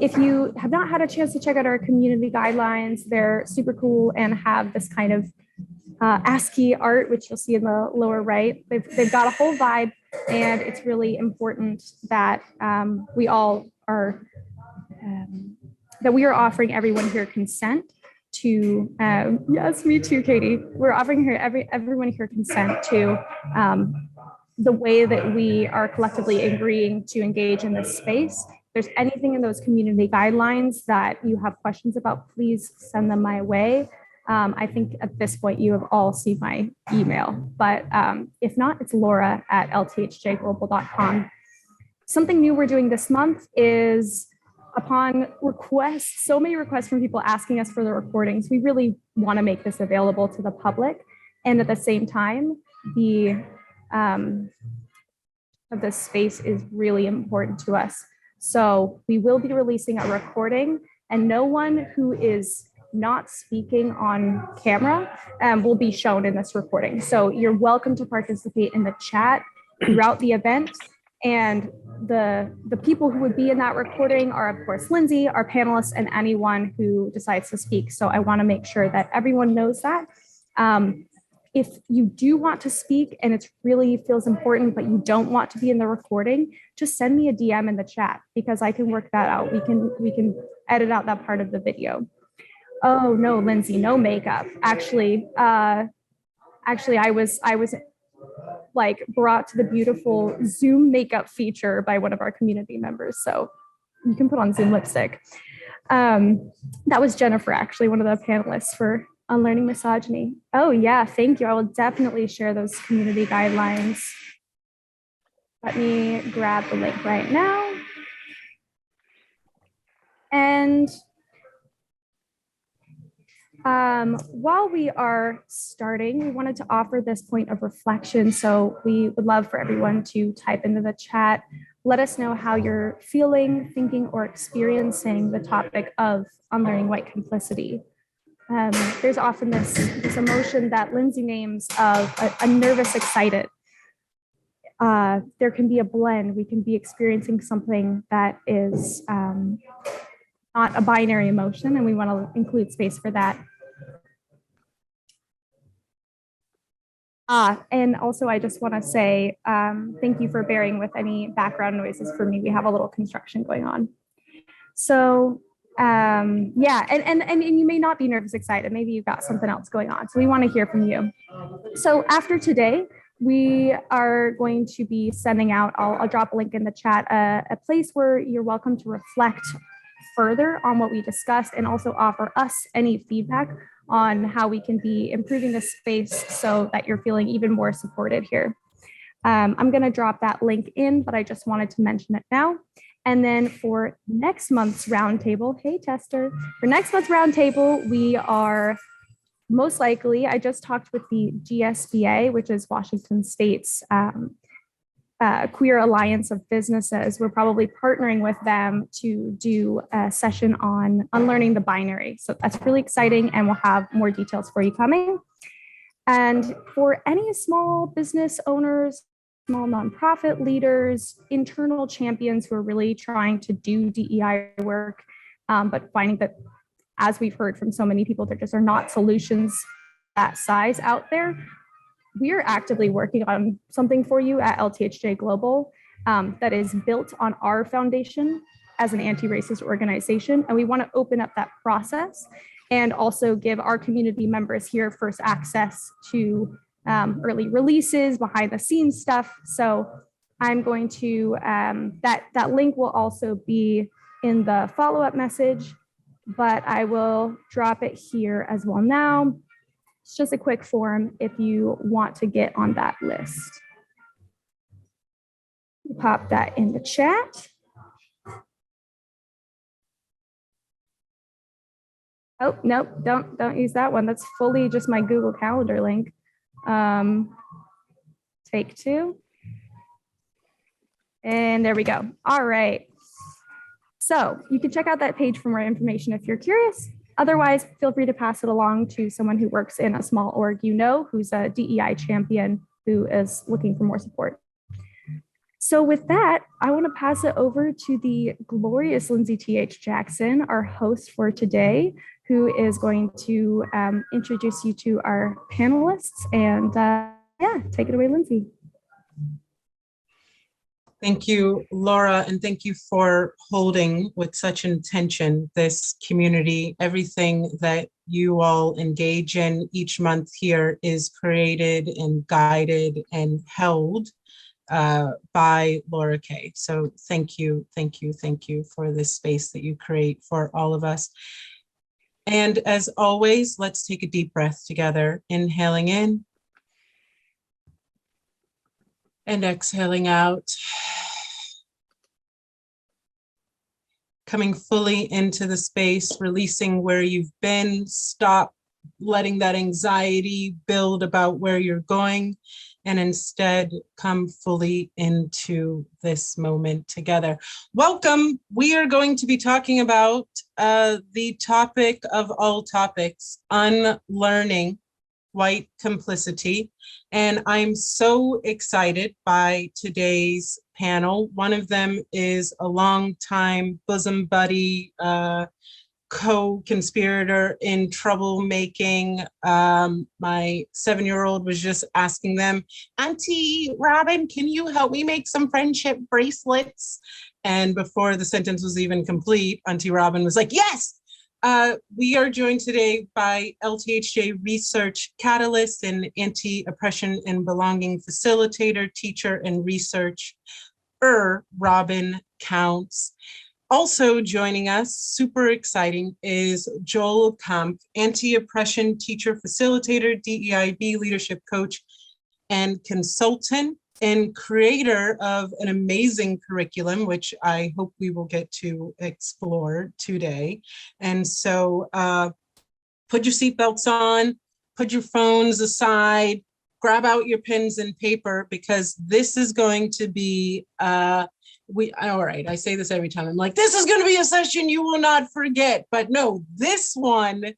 If you have not had a chance to check out our community guidelines, they're super cool and have this kind of ASCII art, which you'll see in the lower right. They've got a whole vibe, and it's really important that we all are, that we are offering everyone here consent to, yes, me too, Katie. We're offering here everyone here consent to the way that we are collectively agreeing to engage in this space. If there's anything in those community guidelines that you have questions about, please send them my way. I think at this point you have all seen my email, but if not, it's laura@lthjglobal.com. Something new we're doing this month is, upon requests, so many requests from people asking us for the recordings, we really want to make this available to the public. And at the same time, the of this space is really important to us. So we will be releasing a recording, and no one who is not speaking on camera will be shown in this recording. So you're welcome to participate in the chat throughout the event. And the people who would be in that recording are, of course, Lindsey, our panelists, and anyone who decides to speak. So I want to make sure that everyone knows that. If you do want to speak and it really feels important, but you don't want to be in the recording, just send me a DM in the chat, because I can work that out. We can edit out that part of the video. Oh no, Lindsey, no makeup. Actually, I was like brought to the beautiful Zoom makeup feature by one of our community members. So you can put on Zoom lipstick. That was Jennifer, actually, one of the panelists for Unlearning Misogyny. Oh yeah, thank you. I will definitely share those community guidelines. Let me grab the link right now. And while we are starting, we wanted to offer this point of reflection. So we would love for everyone to type into the chat. Let us know how you're feeling, thinking, or experiencing the topic of unlearning white complicity. There's often this emotion that Lindsey names of a nervous excited. There can be a blend. We can be experiencing something that is not a binary emotion, and we want to include space for that. And also I just want to say thank you for bearing with any background noises for me. We have a little construction going on. So yeah, and you may not be nervous excited. Maybe you've got something else going on. So we want to hear from you. So after today, we are going to be sending out, I'll drop a link in the chat, a place where you're welcome to reflect further on what we discussed, and also offer us any feedback on how we can be improving this space so that you're feeling even more supported here. I'm going to drop that link in, but I just wanted to mention it now. And then for next month's roundtable, hey Tester, for next month's roundtable, we are most likely, I just talked with the GSBA, which is Washington State's Queer Alliance of Businesses. We're probably partnering with them to do a session on unlearning the binary. So that's really exciting, and we'll have more details for you coming. And for any small business owners, small nonprofit leaders, internal champions who are really trying to do DEI work, but finding that, as we've heard from so many people, there just are not solutions that size out there. We are actively working on something for you at LTHJ Global that is built on our foundation as an anti-racist organization. And we want to open up that process and also give our community members here first access to early releases, behind the scenes stuff. So I'm going to, that link will also be in the follow-up message, but I will drop it here as well now. It's just a quick form if you want to get on that list. Pop that in the chat. Oh, nope, don't use that one. That's fully just my Google Calendar link. Take two. And there we go. All right. So you can check out that page for more information if you're curious. Otherwise, feel free to pass it along to someone who works in a small org you know, who's a DEI champion who is looking for more support. So with that, I want to pass it over to the glorious Lindsey T.H. Jackson, our host for today, who is going to introduce you to our panelists. And yeah, take it away, Lindsey. Thank you, Laura, and thank you for holding with such intention this community. Everything that you all engage in each month here is created and guided and held by Laura Kay. So thank you, thank you, thank you for this space that you create for all of us. And as always, let's take a deep breath together, inhaling in and exhaling out. Coming fully into the space, releasing where you've been, stop letting that anxiety build about where you're going, and instead come fully into this moment together. Welcome. We are going to be talking about the topic of all topics, unlearning white complicity. And I'm so excited by today's panel. One of them is a longtime bosom buddy, co-conspirator in troublemaking. My 7-year-old was just asking them, Auntie Robin, can you help me make some friendship bracelets? And before the sentence was even complete, Auntie Robin was like, yes! We are joined today by LTHJ research catalyst and anti-oppression and belonging facilitator, teacher, and researcher, Robin Counts. Also joining us, super exciting, is Joel Kamp, anti-oppression teacher facilitator, DEIB leadership coach, and consultant, and creator of an amazing curriculum, which I hope we will get to explore today. And so put your seatbelts on, put your phones aside, grab out your pens and paper, because this is going to be, all right, I say this every time. I'm like, this is going to be a session you will not forget. But no, this one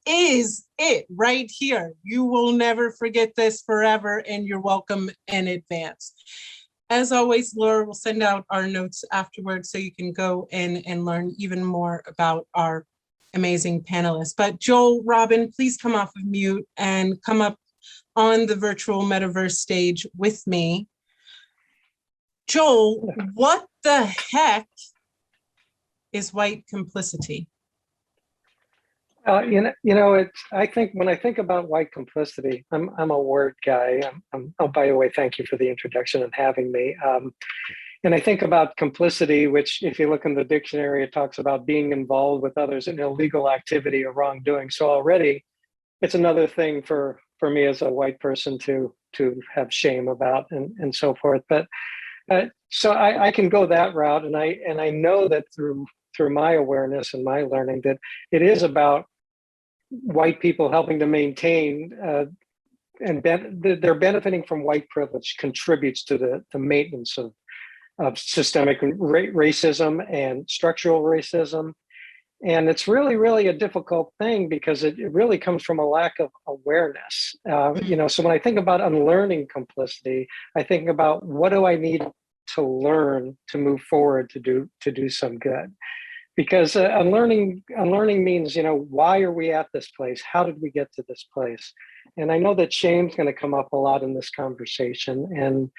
is it right here. You will never forget this forever, and you're welcome in advance. As always, Laura will send out our notes afterwards so you can go in and learn even more about our amazing panelists. But Joel, Robin, please come off of mute and come up on the virtual metaverse stage with me. Joel, what the heck is white complicity? I think when I think about white complicity, I'm a word guy. Oh, by the way, thank you for the introduction and having me. And I think about complicity, which if you look in the dictionary, it talks about being involved with others in illegal activity or wrongdoing. So already it's another thing for me as a white person to have shame about and so forth. But so I can go that route. And I know that through my awareness and my learning that it is about white people helping to maintain and they're benefiting from white privilege contributes to the maintenance of systemic racism and structural racism. And it's really, really a difficult thing because it really comes from a lack of awareness. So when I think about unlearning complicity, I think about what do I need to learn to move forward to do some good. Because unlearning means, why are we at this place? How did we get to this place? And I know that shame's going to come up a lot in this conversation.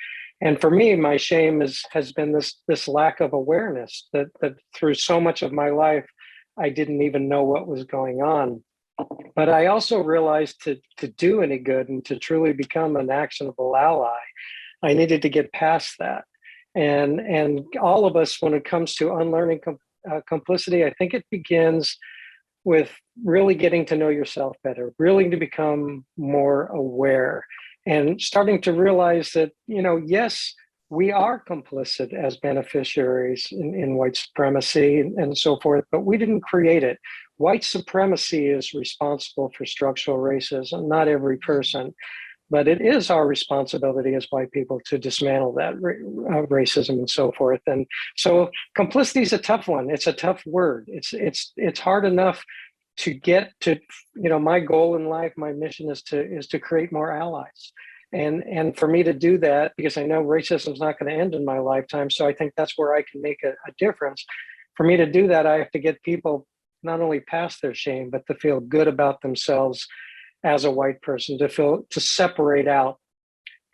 And for me, my shame has been this lack of awareness that through so much of my life, I didn't even know what was going on. But I also realized to do any good and to truly become an actionable ally, I needed to get past that. And all of us, when it comes to unlearning complicity, I think it begins with really getting to know yourself better, really to become more aware and starting to realize that, yes, we are complicit as beneficiaries in white supremacy and so forth, but we didn't create it. White supremacy is responsible for structural racism, not every person. But it is our responsibility as white people to dismantle that racism and so forth. And so complicity is a tough one. It's a tough word. It's hard enough to get to. My goal in life, my mission is to create more allies. And for me to do that, because I know racism is not going to end in my lifetime, so I think that's where I can make a difference. For me to do that, I have to get people not only past their shame, but to feel good about themselves as a white person, to separate out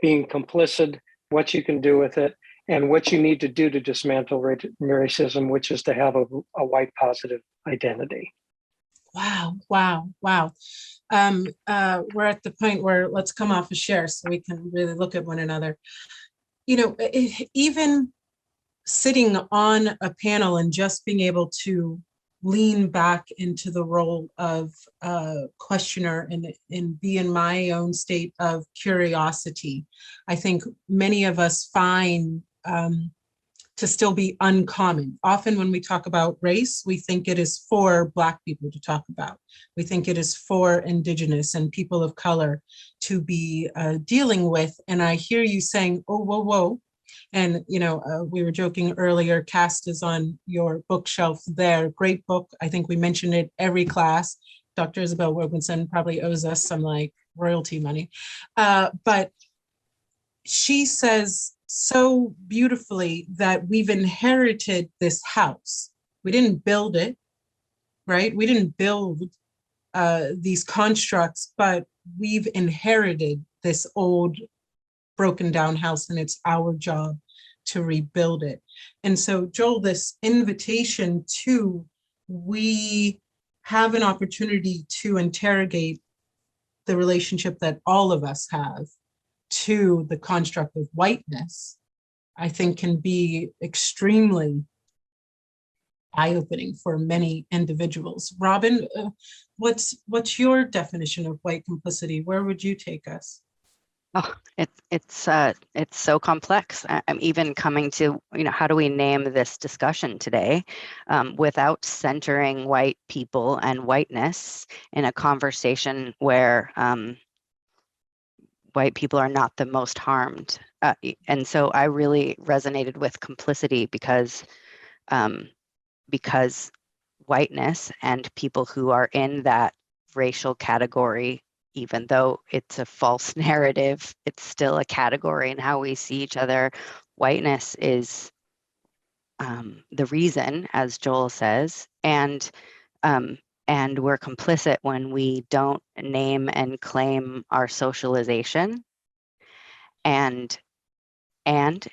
being complicit, what you can do with it, and what you need to do to dismantle racism, which is to have a white positive identity. Wow, wow, wow. We're at the point where let's come off a share so we can really look at one another. You know, even sitting on a panel and just being able to lean back into the role of questioner and be in my own state of curiosity, I think many of us find to still be uncommon. Often when we talk about race, we think it is for Black people to talk about. We think it is for Indigenous and people of color to be dealing with. And I hear you saying, oh, whoa, whoa. And, you know, we were joking earlier, Cast is on your bookshelf there. Great book. I think we mentioned it every class. Dr. Isabel Wilkinson probably owes us some like royalty money. But she says so beautifully that we've inherited this house. We didn't build it, right? We didn't build these constructs, but we've inherited this old broken down house, and it's our job to rebuild it. And so, Joel, this invitation to, we have an opportunity to interrogate the relationship that all of us have to the construct of whiteness, I think can be extremely eye-opening for many individuals. Robin, what's your definition of white complicity? Where would you take us? Oh, it's so complex. I'm even coming to, you know, how do we name this discussion today without centering white people and whiteness in a conversation where white people are not the most harmed. And so I really resonated with complicity because whiteness and people who are in that racial category, even though it's a false narrative, it's still a category in how we see each other. Whiteness is the reason, as Joel says, and we're complicit when we don't name and claim our socialization. And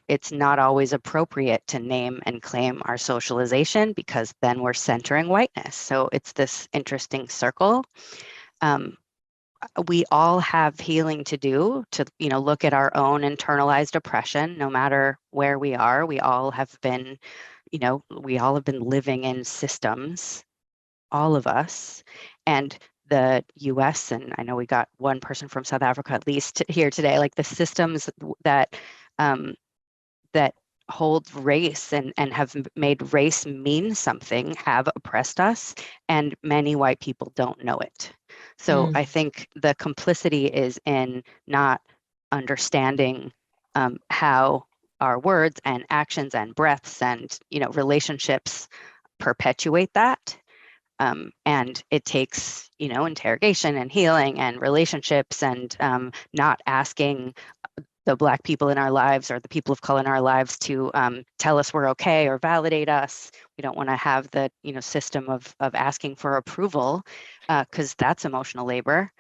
it's not always appropriate to name and claim our socialization because then we're centering whiteness. So it's this interesting circle. We all have healing to do to, you know, look at our own internalized oppression, no matter where we are. We all have been, you know, we all have been living in systems, all of us. And the US, and I know we got one person from South Africa at least here today, like the systems that that hold race and have made race mean something have oppressed us, and many white people don't know it. So I think the complicity is in not understanding how our words and actions and breaths and, you know, relationships perpetuate that. And it takes, you know, interrogation and healing and relationships and not asking the Black people in our lives or the people of color in our lives to tell us we're okay or validate us. We don't want to have the, you know, system of asking for approval because that's emotional labor.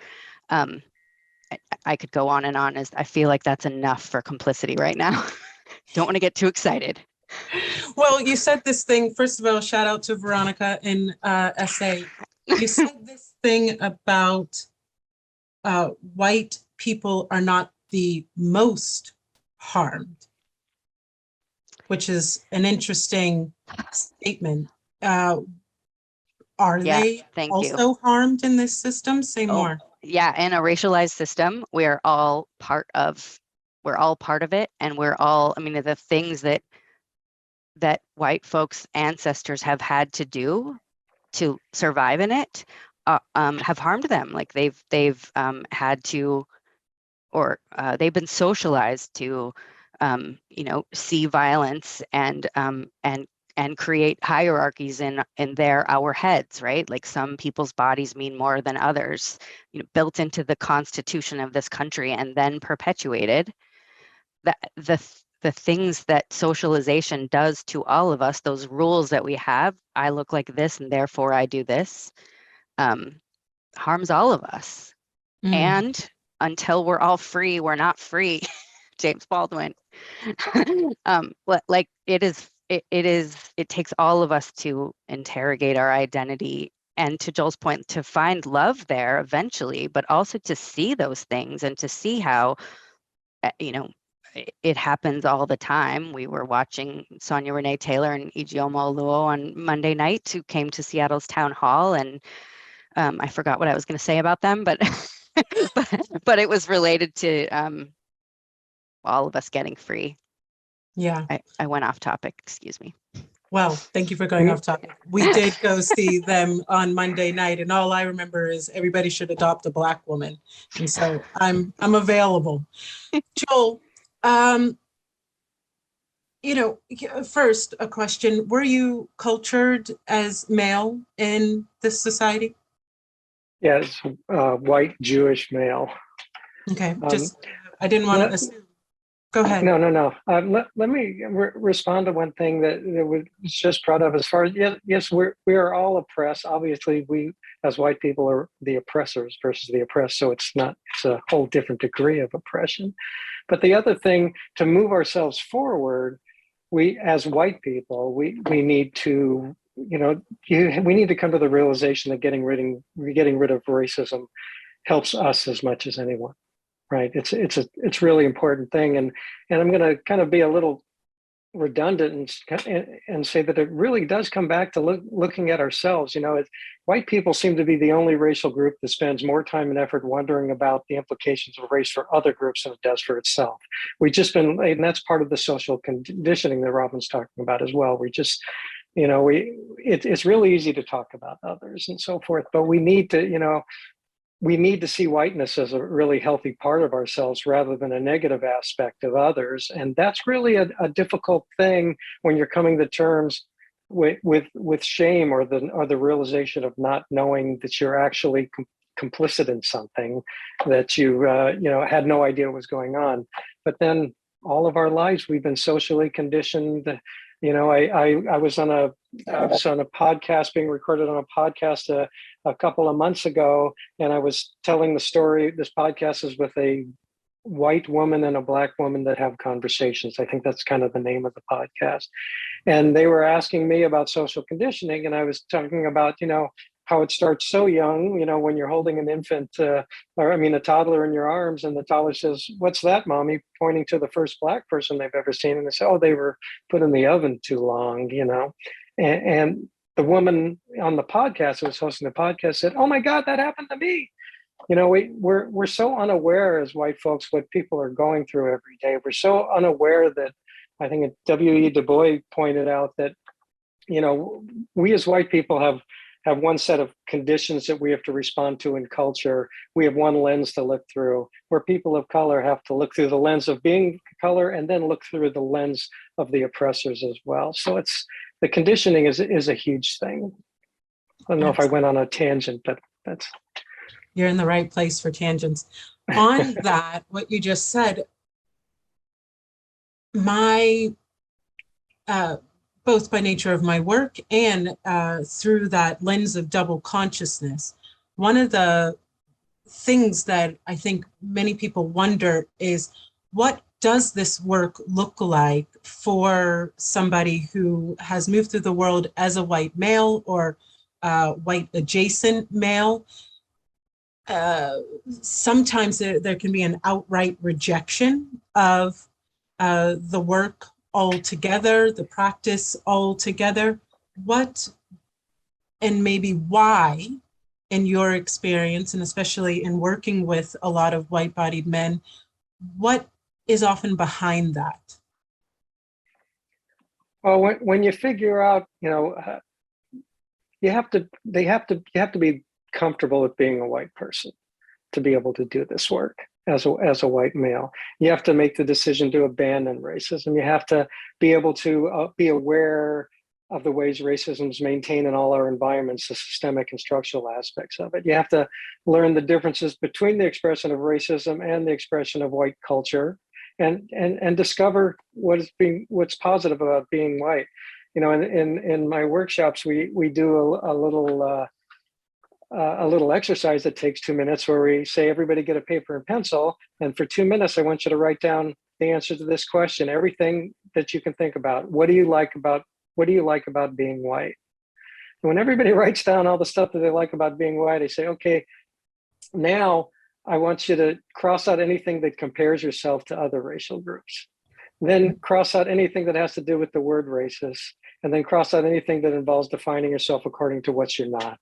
I could go on and on. As I feel like that's enough for complicity right now. Don't want to get too excited. Well, you said this thing, first of all, shout out to Veronica in SA. You said this thing about white people are not the most harmed, which is an interesting statement. Are they also harmed in this system? Say more. Yeah, in a racialized system, we're all part of it, and we're all, I mean, the things that white folks' ancestors have had to do to survive in it have harmed them. Like they've had to, or they've been socialized to, you know, see violence and and create hierarchies in our heads, right? Like some people's bodies mean more than others, built into the constitution of this country and then perpetuated. That the things that socialization does to all of us, those rules that we have, I look like this and therefore I do this, harms all of us. And until we're all free, we're not free. James Baldwin. Like it takes all of us to interrogate our identity, and to Joel's point, to find love there eventually, but also to see those things and to see how, it happens all the time. We were watching Sonia Renee Taylor and Ijeoma Oluo on Monday night, who came to Seattle's town hall, and I forgot what I was going to say about them, but but it was related to all of us getting free. Yeah. I went off topic, excuse me. Well, thank you for going off topic. We did go see them on Monday night, and all I remember is everybody should adopt a Black woman. And so I'm available. Joel, first a question: were you cultured as male in this society? Yes, white Jewish male. Okay, I didn't want to assume. Go ahead. No. Let me respond to one thing that was just brought up. As far as yes, we are all oppressed. Obviously, we as white people are the oppressors versus the oppressed. So it's a whole different degree of oppression. But the other thing, to move ourselves forward, we as white people, we need to we need to come to the realization that getting rid of racism helps us as much as anyone. Right. It's really important thing. And I'm going to kind of be a little redundant and say that it really does come back to looking at ourselves. White people seem to be the only racial group that spends more time and effort wondering about the implications of race for other groups than it does for itself. And that's part of the social conditioning that Robin's talking about as well. We just, it's really easy to talk about others and so forth, but we need to see whiteness as a really healthy part of ourselves rather than a negative aspect of others. And that's really a difficult thing when you're coming to terms with shame or the realization of not knowing that you're actually complicit in something that you had no idea was going on. But then all of our lives, we've been socially conditioned. I was on a podcast, being recorded on a podcast a couple of months ago, and I was telling the story. This podcast is with a white woman and a Black woman that have conversations. I think that's kind of the name of the podcast. And they were asking me about social conditioning, and I was talking about, how it starts so young, when you're holding an infant, a toddler in your arms, and the toddler says, "What's that, Mommy?" pointing to the first Black person they've ever seen. And they say, "Oh, they were put in the oven too long," And the woman on the podcast who was hosting the podcast said, "Oh my God, that happened to me." We're so unaware as white folks what people are going through every day. We're so unaware that I think W.E. Du Bois pointed out that, we as white people have one set of conditions that we have to respond to in culture. We have one lens to look through, where people of color have to look through the lens of being color and then look through the lens of the oppressors as well. So the conditioning is a huge thing. I don't know if I went on a tangent, but that's. You're in the right place for tangents. On that, what you just said, both by nature of my work and through that lens of double consciousness, one of the things that I think many people wonder is, what does this work look like for somebody who has moved through the world as a white male or white adjacent male? Sometimes there can be an outright rejection of the work altogether, the practice altogether. What and maybe why, in your experience, and especially in working with a lot of white-bodied men, what is often behind that? Well, when you figure out, you have to be comfortable with being a white person to be able to do this work as a white male. You have to make the decision to abandon racism. You have to be able to be aware of the ways racism is maintained in all our environments, the systemic and structural aspects of it. You have to learn the differences between the expression of racism and the expression of white culture, and discover what's positive about being white. You know, in my workshops, we do a little exercise that takes 2 minutes, where we say, everybody get a paper and pencil, and for 2 minutes, I want you to write down the answer to this question, everything that you can think about. What do you like about being white? And when everybody writes down all the stuff that they like about being white, I say, okay, now I want you to cross out anything that compares yourself to other racial groups. Then cross out anything that has to do with the word racist, and then cross out anything that involves defining yourself according to what you're not.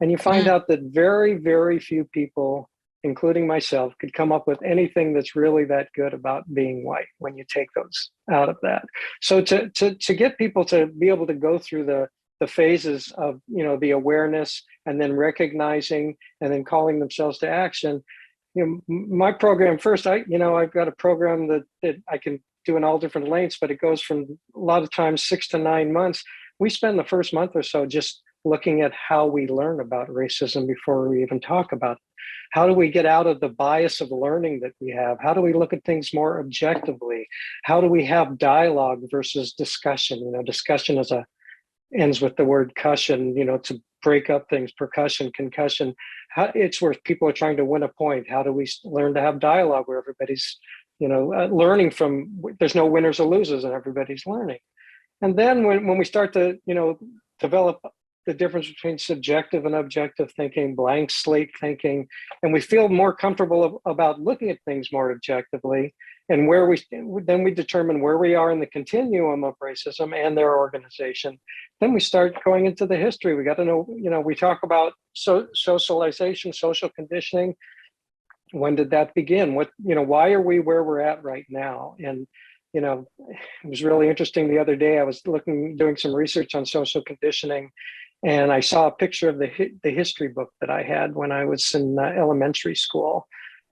And you find out that very, very few people, including myself, could come up with anything that's really that good about being white when you take those out of that. So to get people to be able to go through the phases of, you know, the awareness, and then recognizing, and then calling themselves to action. You know, my program first, I've got a program that I can do in all different lengths, but it goes from a lot of times 6 to 9 months. We spend the first month or so just looking at how we learn about racism before we even talk about it. How do we get out of the bias of learning that we have? How do we look at things more objectively? How do we have dialogue versus discussion? You know, discussion ends with the word cushion, you know, to break up things, percussion, concussion. It's where people are trying to win a point. How do we learn to have dialogue where everybody's, you know, learning from, there's no winners or losers and everybody's learning. And then when we start to, you know, develop the difference between subjective and objective thinking, blank slate thinking, and we feel more comfortable about looking at things more objectively, and then we determine where we are in the continuum of racism and their organization. Then we start going into the history. We got to know, you know, we talk about socialization, social conditioning. When did that begin? What, you know, why are we where we're at right now? And, you know, it was really interesting. The other day I was doing some research on social conditioning, and I saw a picture of the history book that I had when I was in elementary school,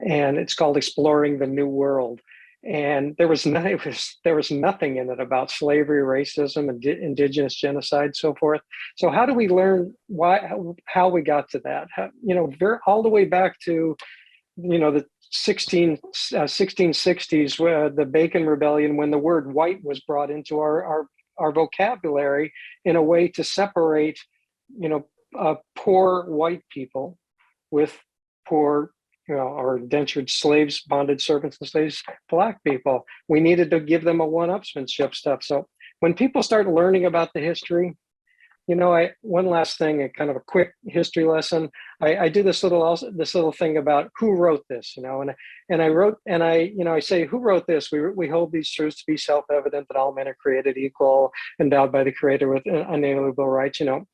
and it's called Exploring the New World. And there was nothing in it about slavery, racism, and indigenous genocide, so forth. So how do we learn how we got to that? You know, all the way back to, you know, the 1660s, where the Bacon Rebellion, when the word white was brought into our vocabulary in a way to separate, you know, poor white people with poor, you know, or indentured slaves, bonded servants and slaves, Black people. We needed to give them a one-upsmanship stuff. So when people start learning about the history, you know, one last thing, a kind of a quick history lesson. I do this little thing about who wrote this, you know, and I say, who wrote this? We hold these truths to be self-evident, that all men are created equal, endowed by the Creator with unalienable rights. You know,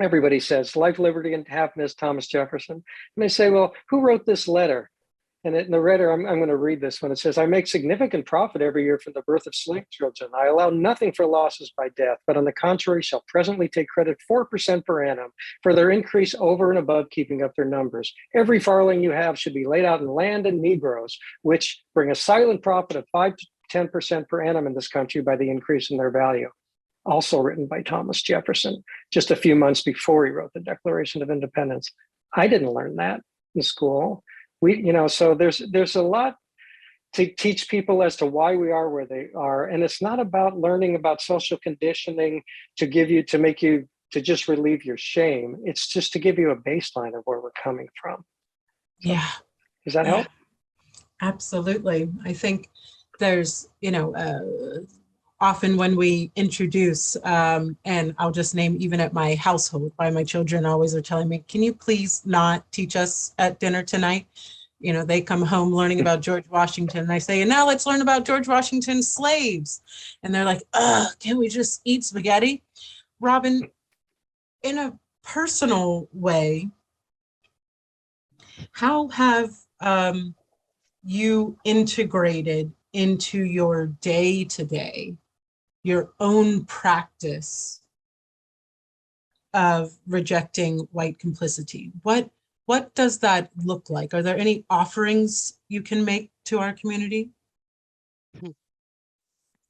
everybody says life, liberty, and happiness, Thomas Jefferson. And I say, well, who wrote this letter? And in the letter, I'm going to read this one. It says, I make significant profit every year from the birth of slave children. I allow nothing for losses by death, but on the contrary, shall presently take credit 4% per annum for their increase over and above keeping up their numbers. Every farthing you have should be laid out in land and Negroes, which bring a silent profit of 5 to 10% per annum in this country by the increase in their value. Also written by Thomas Jefferson, just a few months before he wrote the Declaration of Independence. I didn't learn that in school. So there's a lot to teach people as to why we are where they are. And it's not about learning about social conditioning to make you just relieve your shame. It's just to give you a baseline of where we're coming from. So, Yeah. Does that help? Absolutely. I think there's, often when we introduce, and I'll just name even at my household, my children always are telling me, can you please not teach us at dinner tonight? You know, they come home learning about George Washington, and I say, and now let's learn about George Washington's slaves. And they're like, can we just eat spaghetti? Robin, in a personal way, how have you integrated into your day-to-day your own practice of rejecting white complicity? What does that look like? Are there any offerings you can make to our community?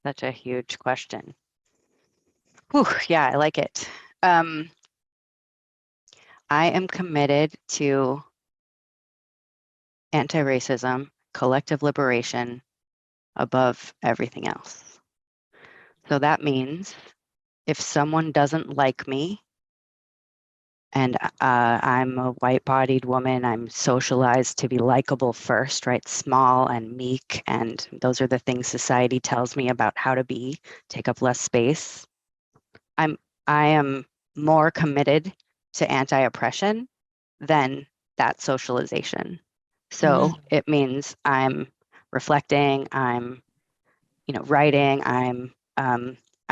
Such a huge question. Whew, yeah, I like it. I am committed to anti-racism, collective liberation above everything else. So that means if someone doesn't like me, and I'm a white-bodied woman, I'm socialized to be likable first, right? Small and meek, and those are the things society tells me about how to be, take up less space. I am more committed to anti-oppression than that socialization. So it means I'm reflecting, I'm, writing, I'm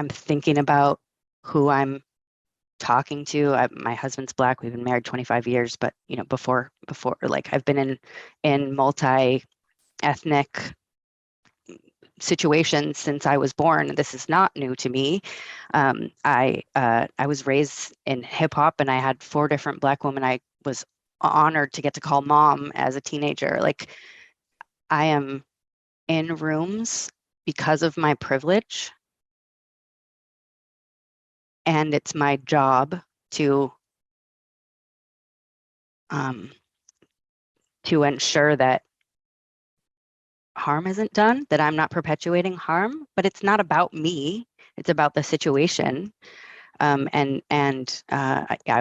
thinking about who I'm talking to. My husband's Black. We've been married 25 years, but before like I've been in multi-ethnic situations since I was born. This is not new to me. I was raised in hip hop, and I had 4 different Black women I was honored to get to call mom as a teenager. Like, I am in rooms because of my privilege, and it's my job to ensure that harm isn't done, that I'm not perpetuating harm. But it's not about me, it's about the situation. I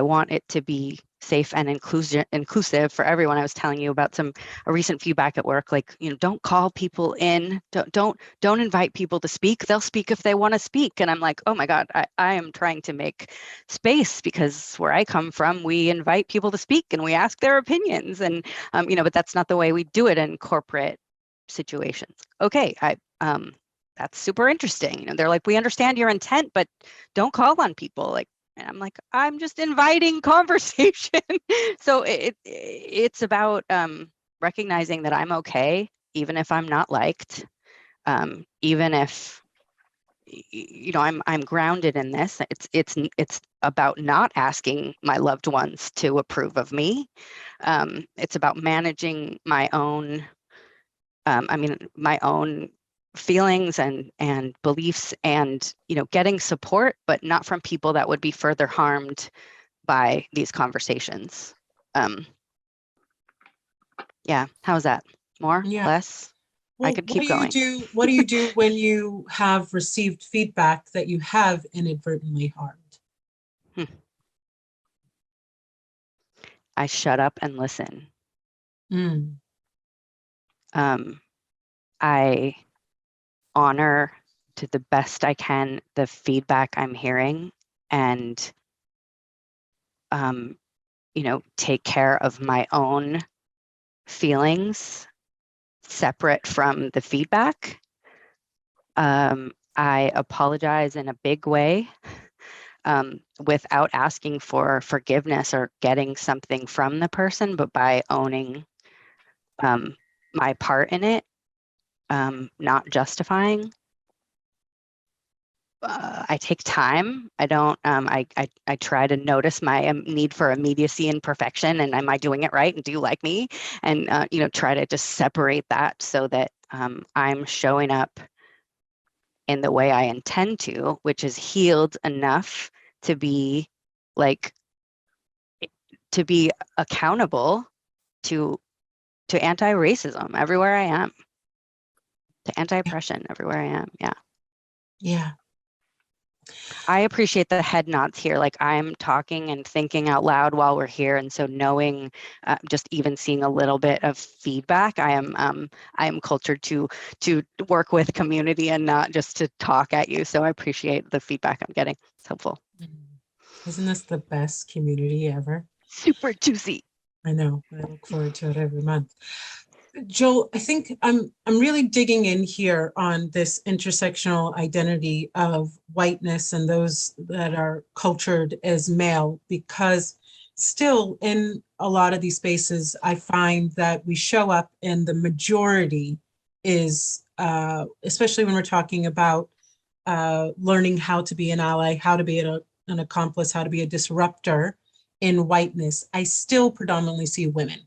want it to be safe and inclusive for everyone. I was telling you about a recent feedback at work, like, don't call people in, don't invite people to speak. They'll speak if they want to speak. And I'm like, oh my God, I am trying to make space, because where I come from, we invite people to speak and we ask their opinions. And but that's not the way we do it in corporate situations. Okay, that's super interesting. They're like, we understand your intent, but don't call on people. Like, and I'm like, I'm just inviting conversation. So it's about recognizing that I'm okay, even if I'm not liked, even if I'm grounded in this. It's about not asking my loved ones to approve of me. It's about managing my own my own feelings and beliefs, and getting support, but not from people that would be further harmed by these conversations. Yeah, how's that? More? Yeah. Less? Well, I could keep going. What do you do when you have received feedback that you have inadvertently harmed? I shut up and listen. I honor to the best I can the feedback I'm hearing, and take care of my own feelings separate from the feedback. I apologize in a big way, without asking for forgiveness or getting something from the person, but by owning my part in it, not justifying. I take time. I don't. I try to notice my need for immediacy and perfection, and am I doing it right? And do you like me? And try to just separate that so that I'm showing up in the way I intend to, which is healed enough to be accountable to anti-racism everywhere I am, to anti-oppression everywhere I am. Yeah. Yeah. I appreciate the head nods here. Like, I'm talking and thinking out loud while we're here, and so knowing, just even seeing a little bit of feedback, I am cultured to work with community and not just to talk at you. So I appreciate the feedback I'm getting. It's helpful. Isn't this the best community ever? Super juicy. I know. I look forward to it every month. Joel, I think I'm really digging in here on this intersectional identity of whiteness and those that are cultured as male, because still in a lot of these spaces, I find that we show up and the majority is, especially when we're talking about learning how to be an ally, how to be an accomplice, how to be a disruptor in whiteness, I still predominantly see women.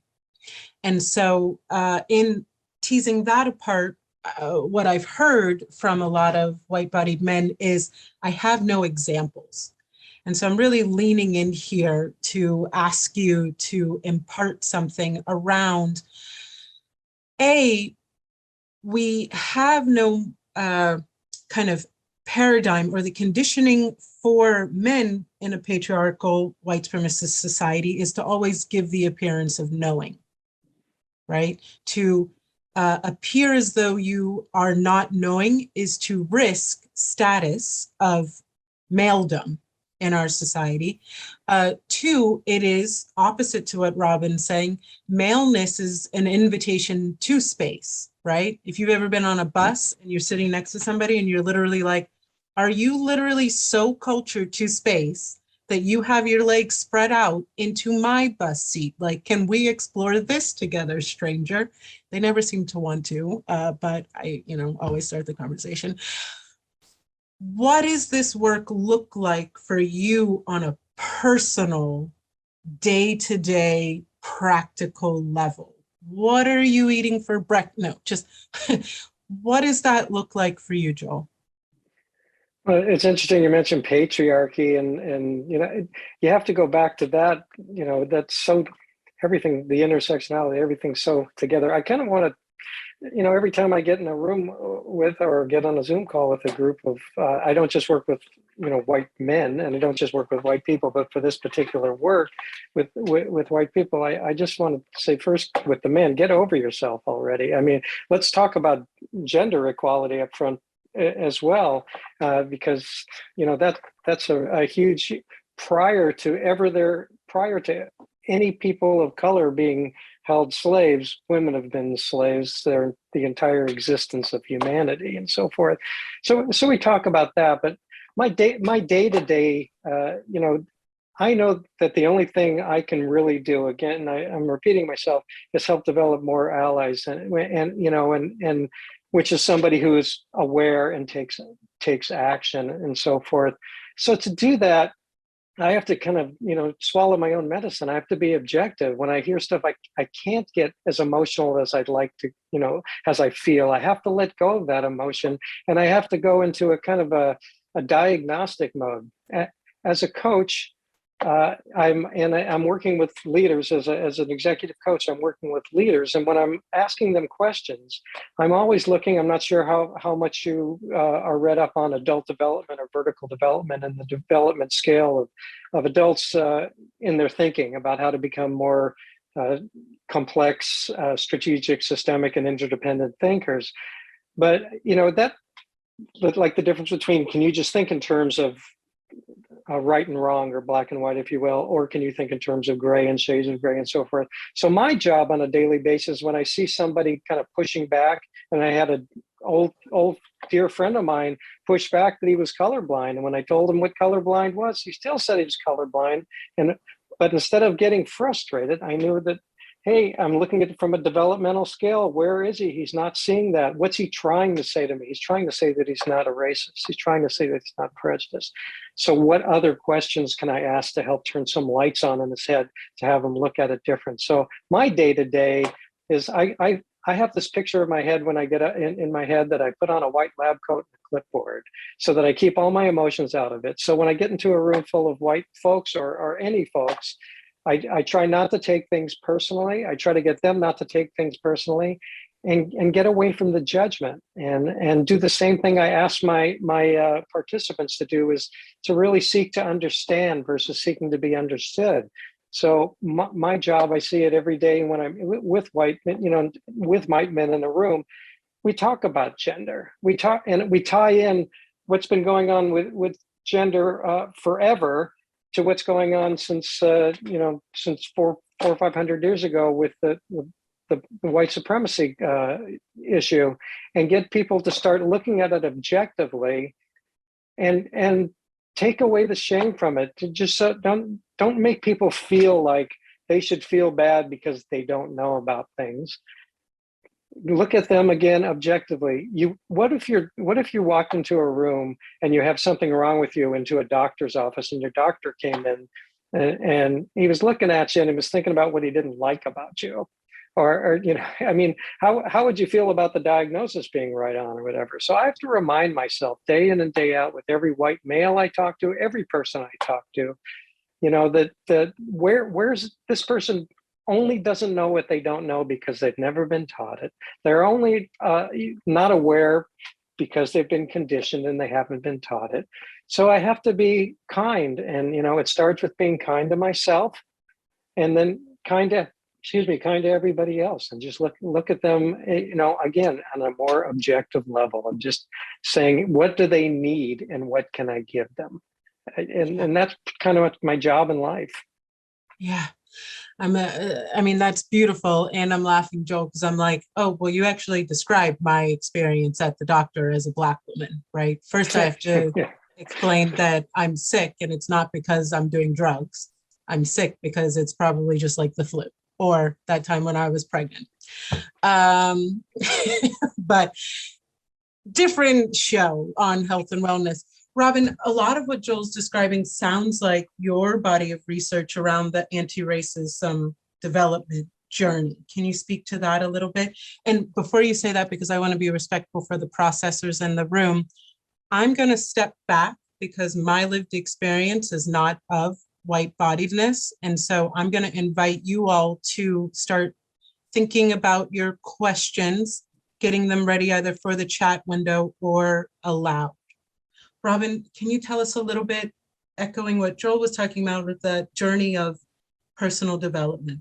And so in teasing that apart, what I've heard from a lot of white-bodied men is I have no examples. And so I'm really leaning in here to ask you to impart something around, we have no kind of paradigm or the conditioning for men in a patriarchal white supremacist society is to always give the appearance of knowing, right? To appear as though you are not knowing is to risk status of maledom in our society. Two, it is opposite to what Robin's saying. Maleness is an invitation to space, right? If you've ever been on a bus and you're sitting next to somebody and you're literally like, are you literally so cultured to space that you have your legs spread out into my bus seat? Like, can we explore this together, stranger? They never seem to want to, but I, always start the conversation. What does this work look like for you on a personal, day-to-day, practical level? What are you eating for breakfast? No, just what does that look like for you, Joel? Well, it's interesting you mentioned patriarchy, and you have to go back to that. That's so everything, the intersectionality, everything's so together. I kind of want to, every time I get in a room with or get on a Zoom call with a group of, I don't just work with, white men, and I don't just work with white people, but for this particular work with white people, I just want to say first with the men, get over yourself already. I mean, let's talk about gender equality up front as well, because that's a huge, prior to any people of color being held slaves, women have been slaves the entire existence of humanity and so forth. So we talk about that, but my day to day, I know that the only thing I can really do, again, I'm repeating myself, is help develop more allies, and which is somebody who is aware and takes action and so forth. So to do that, I have to kind of, swallow my own medicine. I have to be objective. When I hear stuff, I can't get as emotional as I'd like to, as I feel. I have to let go of that emotion, and I have to go into a kind of a diagnostic mode. As a coach, I'm working with leaders as an executive coach. I'm working with leaders, and when I'm asking them questions, I'm always looking. I'm not sure how much you are read up on adult development or vertical development and the development scale of adults in their thinking about how to become more complex, strategic, systemic, and interdependent thinkers. But that, like the difference between, can you just think in terms of right and wrong, or black and white, if you will, or can you think in terms of gray and shades of gray and so forth? So my job on a daily basis, when I see somebody kind of pushing back, and I had an old dear friend of mine push back that he was colorblind, and when I told him what colorblind was, he still said he was colorblind. But instead of getting frustrated, I knew that, hey, I'm looking at it from a developmental scale. Where is he? He's not seeing that. What's he trying to say to me? He's trying to say that he's not a racist. He's trying to say that he's not prejudiced. So what other questions can I ask to help turn some lights on in his head to have him look at it different? So my day-to-day is I have this picture of my head when I get in my head that I put on a white lab coat and a clipboard so that I keep all my emotions out of it. So when I get into a room full of white folks or any folks, I try not to take things personally. I try to get them not to take things personally, and get away from the judgment, and do the same thing I ask my participants to do, is to really seek to understand versus seeking to be understood. So my job, I see it every day when I'm with white men, with white men in a room. We talk about gender. We tie in what's been going on with gender forever to what's going on since since 400 or 500 years ago with the white supremacy issue, and get people to start looking at it objectively, and take away the shame from it. To just don't make people feel like they should feel bad because they don't know about things. Look at them again objectively. What if you walked into a room and you have something wrong with you, into a doctor's office, and your doctor came in and he was looking at you and he was thinking about what he didn't like about you. or I mean, how would you feel about the diagnosis being right on or whatever? So I have to remind myself day in and day out with every white male I talk to, every person I talk to, that where's this person only doesn't know what they don't know because they've never been taught it. They're only not aware because they've been conditioned and they haven't been taught it. So I have to be kind, and it starts with being kind to myself, and then kind to everybody else, and just look at them, again, on a more objective level, and just saying, what do they need and what can I give them? And that's kind of my job in life. Yeah. I mean, that's beautiful. And I'm laughing, Joel, because I'm like, oh, well, you actually described my experience at the doctor as a Black woman, right? First, I have to Yeah. explain that I'm sick, and it's not because I'm doing drugs. I'm sick because it's probably just like the flu or that time when I was pregnant. But different show on health and wellness. Robin, a lot of what Joel's describing sounds like your body of research around the anti-racism development journey. Can you speak to that a little bit? And before you say that, because I want to be respectful for the processors in the room, I'm going to step back because my lived experience is not of white-bodiedness. And so I'm going to invite you all to start thinking about your questions, getting them ready either for the chat window or aloud. Robin, can you tell us a little bit, echoing what Joel was talking about with the journey of personal development?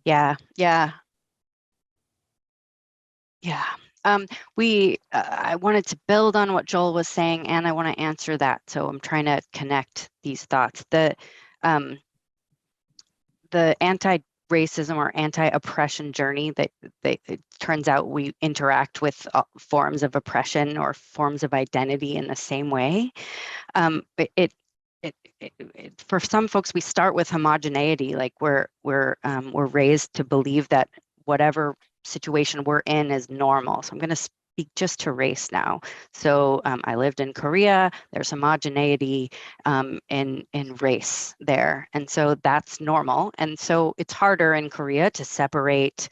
Yeah. I wanted to build on what Joel was saying, and I want to answer that. So I'm trying to connect these thoughts. The anti-racism or anti-oppression journey that it turns out we interact with forms of oppression or forms of identity in the same way. For some folks, we start with homogeneity, like we're raised to believe that whatever situation we're in is normal. So I'm going to speak just to race now. So I lived in Korea. There's homogeneity in race there, and so that's normal. And so it's harder in Korea to separate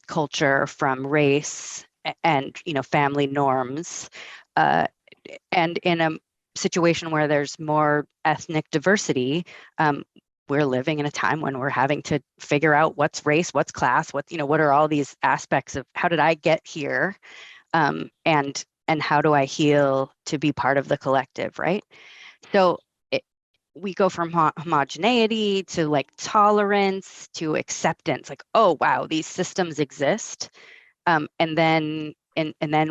culture from race and family norms. And in a situation where there's more ethnic diversity, we're living in a time when we're having to figure out what's race, what's class, what are all these aspects of how did I get here, and how do I heal to be part of the collective, right? So we go from homogeneity to like tolerance to acceptance, like, oh wow, these systems exist, and then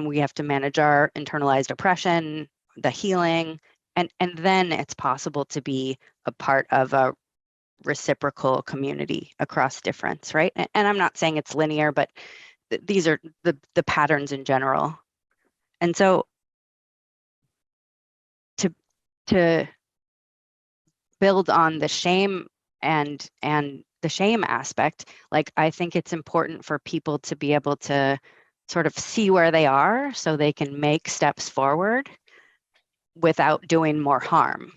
we have to manage our internalized oppression, the healing, and then it's possible to be a part of a reciprocal community across difference, right? And I'm not saying it's linear, but these are the patterns in general. And so to build on the shame and the shame aspect, like I think it's important for people to be able to sort of see where they are so they can make steps forward without doing more harm.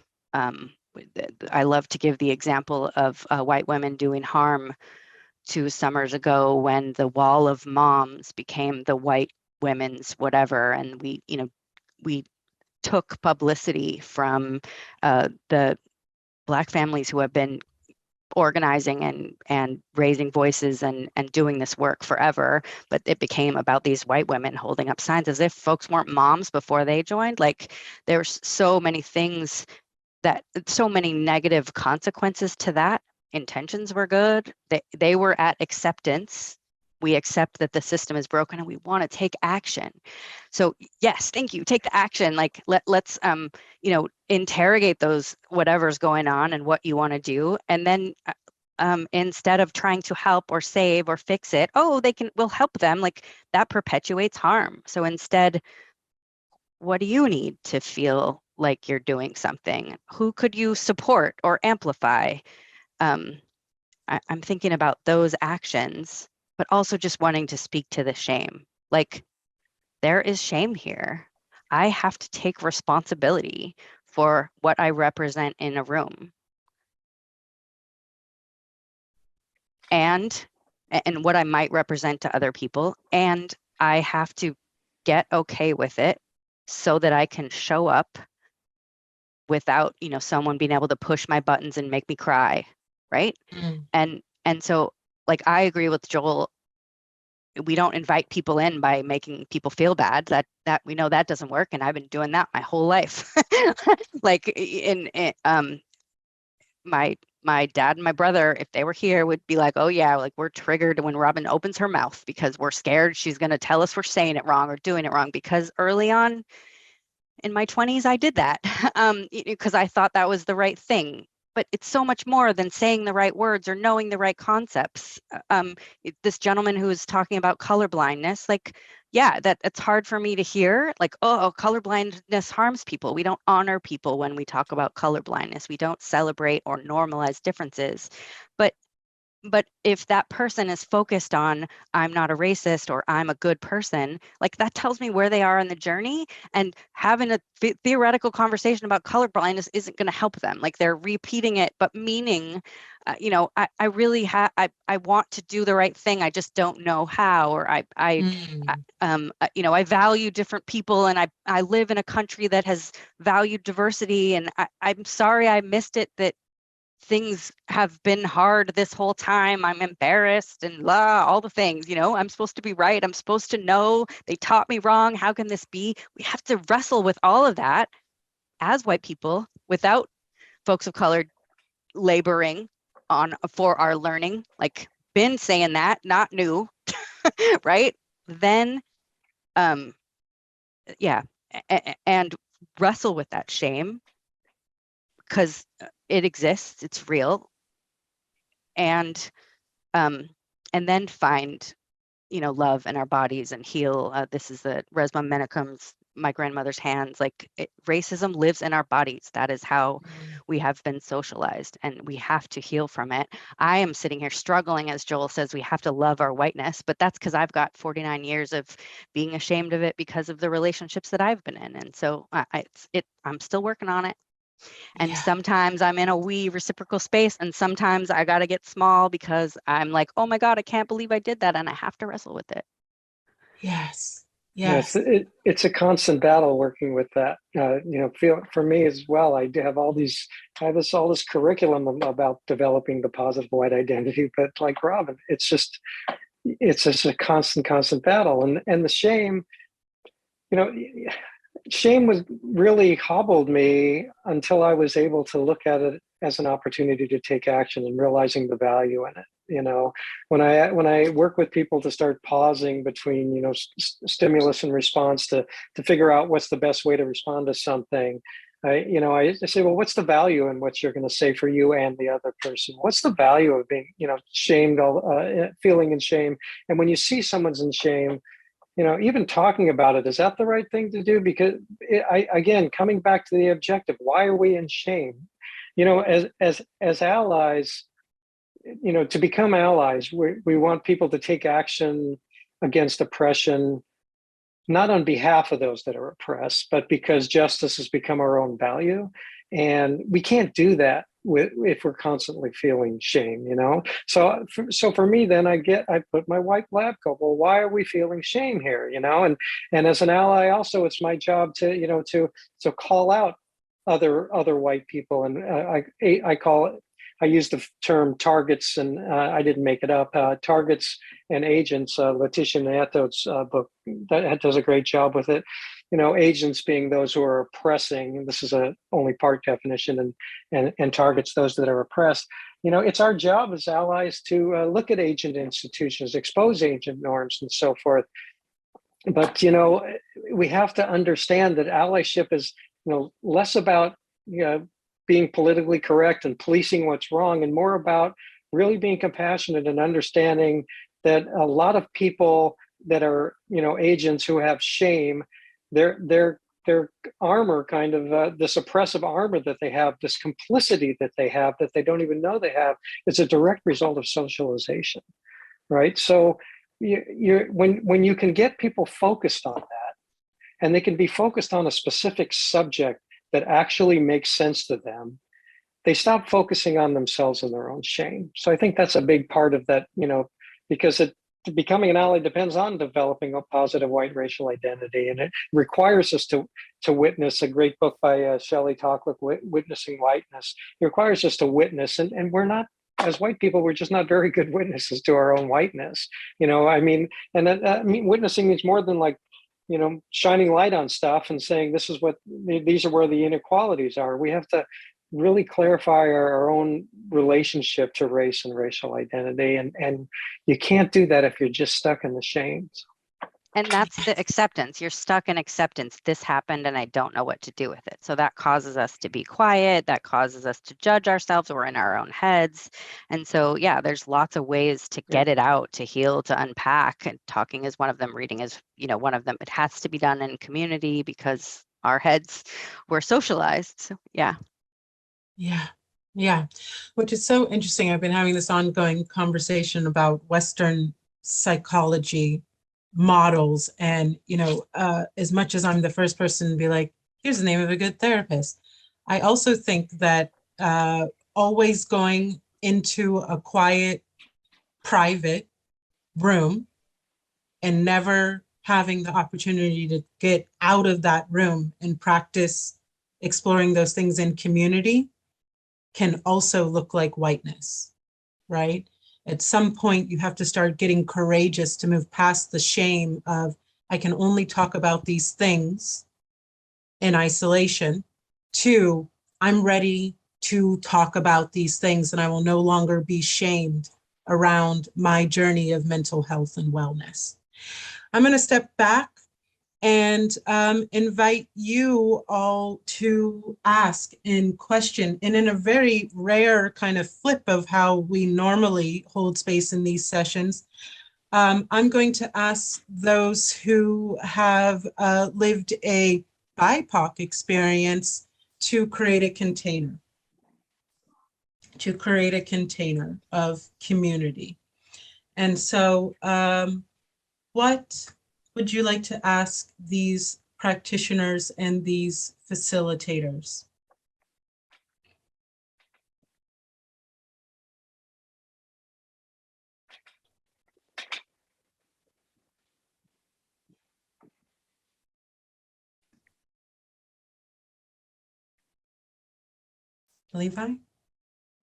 I love to give the example of white women doing harm 2 summers ago when the wall of moms became the white women's whatever, and we took publicity from the Black families who have been organizing and raising voices and doing this work forever, but it became about these white women holding up signs as if folks weren't moms before they joined. Like there's so many things so many negative consequences to that. Intentions were good. They were at acceptance. We accept that the system is broken and we want to take action. So yes, thank you. Take the action. Like let's interrogate those whatever's going on and what you want to do. And then instead of trying to help or save or fix it, we'll help them. Like that perpetuates harm. So instead, what do you need to feel like you're doing something? Who could you support or amplify? I'm thinking about those actions, but also just wanting to speak to the shame. Like there is shame here. I have to take responsibility for what I represent in a room. And and what I might represent to other people. And I have to get okay with it so that I can show up without, someone being able to push my buttons and make me cry, right? Mm. And so, like, I agree with Joel. We don't invite people in by making people feel bad. That we know that doesn't work, and I've been doing that my whole life. Like my dad and my brother, if they were here, would be like, oh yeah, like we're triggered when Robin opens her mouth because we're scared she's going to tell us we're saying it wrong or doing it wrong, because early on in my 20s I did that because I thought that was the right thing. But it's so much more than saying the right words or knowing the right concepts. This gentleman who was talking about colorblindness, like, yeah, it's hard for me to hear, like, oh, colorblindness harms people. We don't honor people when we talk about colorblindness. We don't celebrate or normalize differences. But if that person is focused on, I'm not a racist or I'm a good person, like that tells me where they are in the journey. And having a theoretical conversation about colorblindness isn't going to help them. Like they're repeating it, but meaning, I really I want to do the right thing. I just don't know how, or I value different people, and I live in a country that has valued diversity. And I'm sorry I missed it, that things have been hard this whole time. I'm embarrassed and all the things, I'm supposed to be right. I'm supposed to know. They taught me wrong. How can this be? We have to wrestle with all of that as white people without folks of color laboring for our learning. Like, been saying that, not new, right? Then, yeah, and wrestle with that shame because it exists, it's real. And then find, love in our bodies and heal. This is the Resma Menachem, my grandmother's hands. Like racism lives in our bodies. That is how we have been socialized, and we have to heal from it. I am sitting here struggling, as Joel says, we have to love our whiteness, but that's because I've got 49 years of being ashamed of it because of the relationships that I've been in. And so I'm still working on it. And sometimes I'm in a reciprocal space, and sometimes I got to get small because I'm like, oh my God, I can't believe I did that. And I have to wrestle with it. Yes. Yes, it's a constant battle working with that. For me as well, I have all this curriculum about developing the positive white identity, but like Robin, it's just a constant battle. And the shame, shame was really hobbled me until I was able to look at it as an opportunity to take action and realizing the value in it. When I work with people to start pausing between, stimulus and response to figure out what's the best way to respond to something, I say, well, what's the value in what you're going to say for you and the other person? What's the value of being, shamed, feeling in shame? And when you see someone's in shame, even talking about it, is that the right thing to do? Because again, coming back to the objective, why are we in shame? As allies, to become allies, we want people to take action against oppression, not on behalf of those that are oppressed, but because justice has become our own value. And we can't do that if we're constantly feeling shame, So for me, then I put my white lab coat. Well, why are we feeling shame here, And as an ally, also, it's my job to, to call out other white people. And I use the term targets, and I didn't make it up. Targets and agents. Letitia Nieto's book that does a great job with it. Agents being those who are oppressing, and this is a only part definition, and targets those that are oppressed. It's our job as allies to look at agent institutions, expose agent norms, and so forth. But we have to understand that allyship is less about being politically correct and policing what's wrong, and more about really being compassionate and understanding that a lot of people that are agents who have shame, their armor, kind of this oppressive armor that they have, this complicity that they have that they don't even know they have, is a direct result of socialization, right? So when you can get people focused on that, and they can be focused on a specific subject that actually makes sense to them, they stop focusing on themselves and their own shame. So I think that's a big part of that, because becoming an ally depends on developing a positive white racial identity, and it requires us to witness. A great book by Shelley Talklick, Witnessing Whiteness. It requires us to witness, and we're not, as white people, we're just not very good witnesses to our own whiteness. I mean, and that witnessing means more than like, shining light on stuff and saying this is what these are where the inequalities are. We have to really clarify our own relationship to race and racial identity, and you can't do that if you're just stuck in the shames. And that's the acceptance. You're stuck in acceptance. This happened and I don't know what to do with it. So that causes us to be quiet. That causes us to judge ourselves. We're in our own heads. And so, yeah, there's lots of ways to get it out, to heal, to unpack. And talking is one of them. Reading is, one of them. It has to be done in community because our heads were socialized. So, yeah. Yeah. Which is so interesting. I've been having this ongoing conversation about Western psychology models, and as much as I'm the first person to be like, here's the name of a good therapist, I also think that always going into a quiet private room and never having the opportunity to get out of that room and practice exploring those things in community can also look like whiteness, right? At some point, you have to start getting courageous to move past the shame of, I can only talk about these things in isolation, to, I'm ready to talk about these things and I will no longer be shamed around my journey of mental health and wellness. I'm going to step back and invite you all to ask and question. And in a very rare kind of flip of how we normally hold space in these sessions, I'm going to ask those who have lived a BIPOC experience to create a container of community. And so what would you like to ask these practitioners and these facilitators? Levi?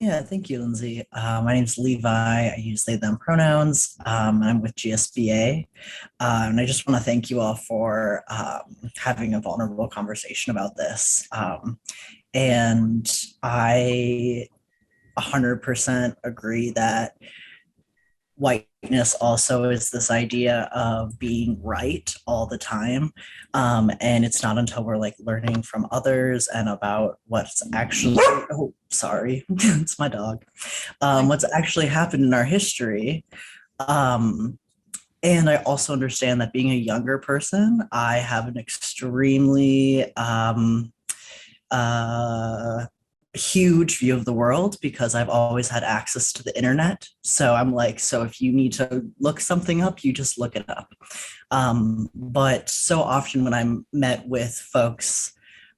Yeah, thank you, Lindsay. My name is Levi. I use they, them pronouns. I'm with GSBA. And I just want to thank you all for having a vulnerable conversation about this. And I 100% agree that whiteness also is this idea of being right all the time. And it's not until we're like learning from others and about what's actually, oh, sorry, it's my dog, what's actually happened in our history. And I also understand that being a younger person, I have an extremely huge view of the world because I've always had access to the internet. So I'm like, so if you need to look something up, you just look it up. But so often when I'm met with folks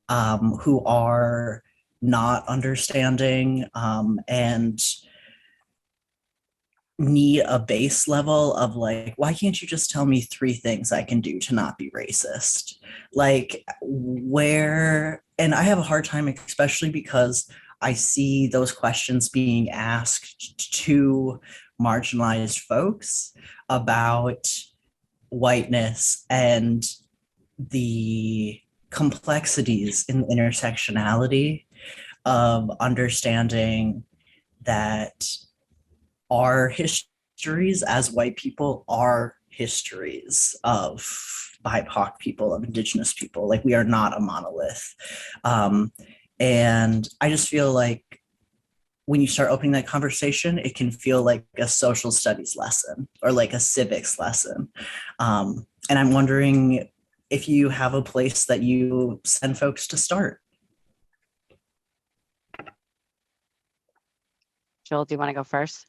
who are not understanding and need a base level of like, why can't you just tell me 3 things I can do to not be racist? Like where, and I have a hard time, especially because I see those questions being asked to marginalized folks about whiteness and the complexities in intersectionality of understanding that our histories as white people are histories of BIPOC people, of Indigenous people. Like we are not a monolith. And I just feel like when you start opening that conversation, it can feel like a social studies lesson or like a civics lesson. And I'm wondering if you have a place that you send folks to start. Joel, do you want to go first?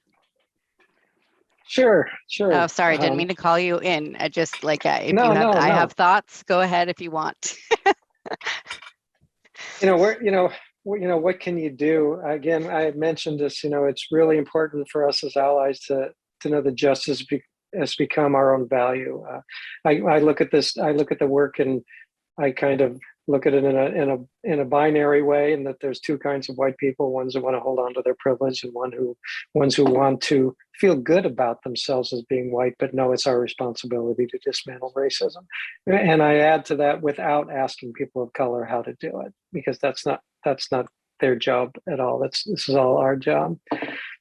Sure. Oh, sorry, didn't mean to call you in. I just like, if No, you have, no, I no. have thoughts, go ahead if you want. What can you do? Again, I mentioned this, it's really important for us as allies to that justice has become our own value. I look at this. I look at the work, and I kind of look at it in a binary way, and that there's two kinds of white people: ones who want to hold on to their privilege, and ones who want to feel good about themselves as being white, but no, it's our responsibility to dismantle racism. And I add to that without asking people of color how to do it, because that's not their job at all. This is all our job.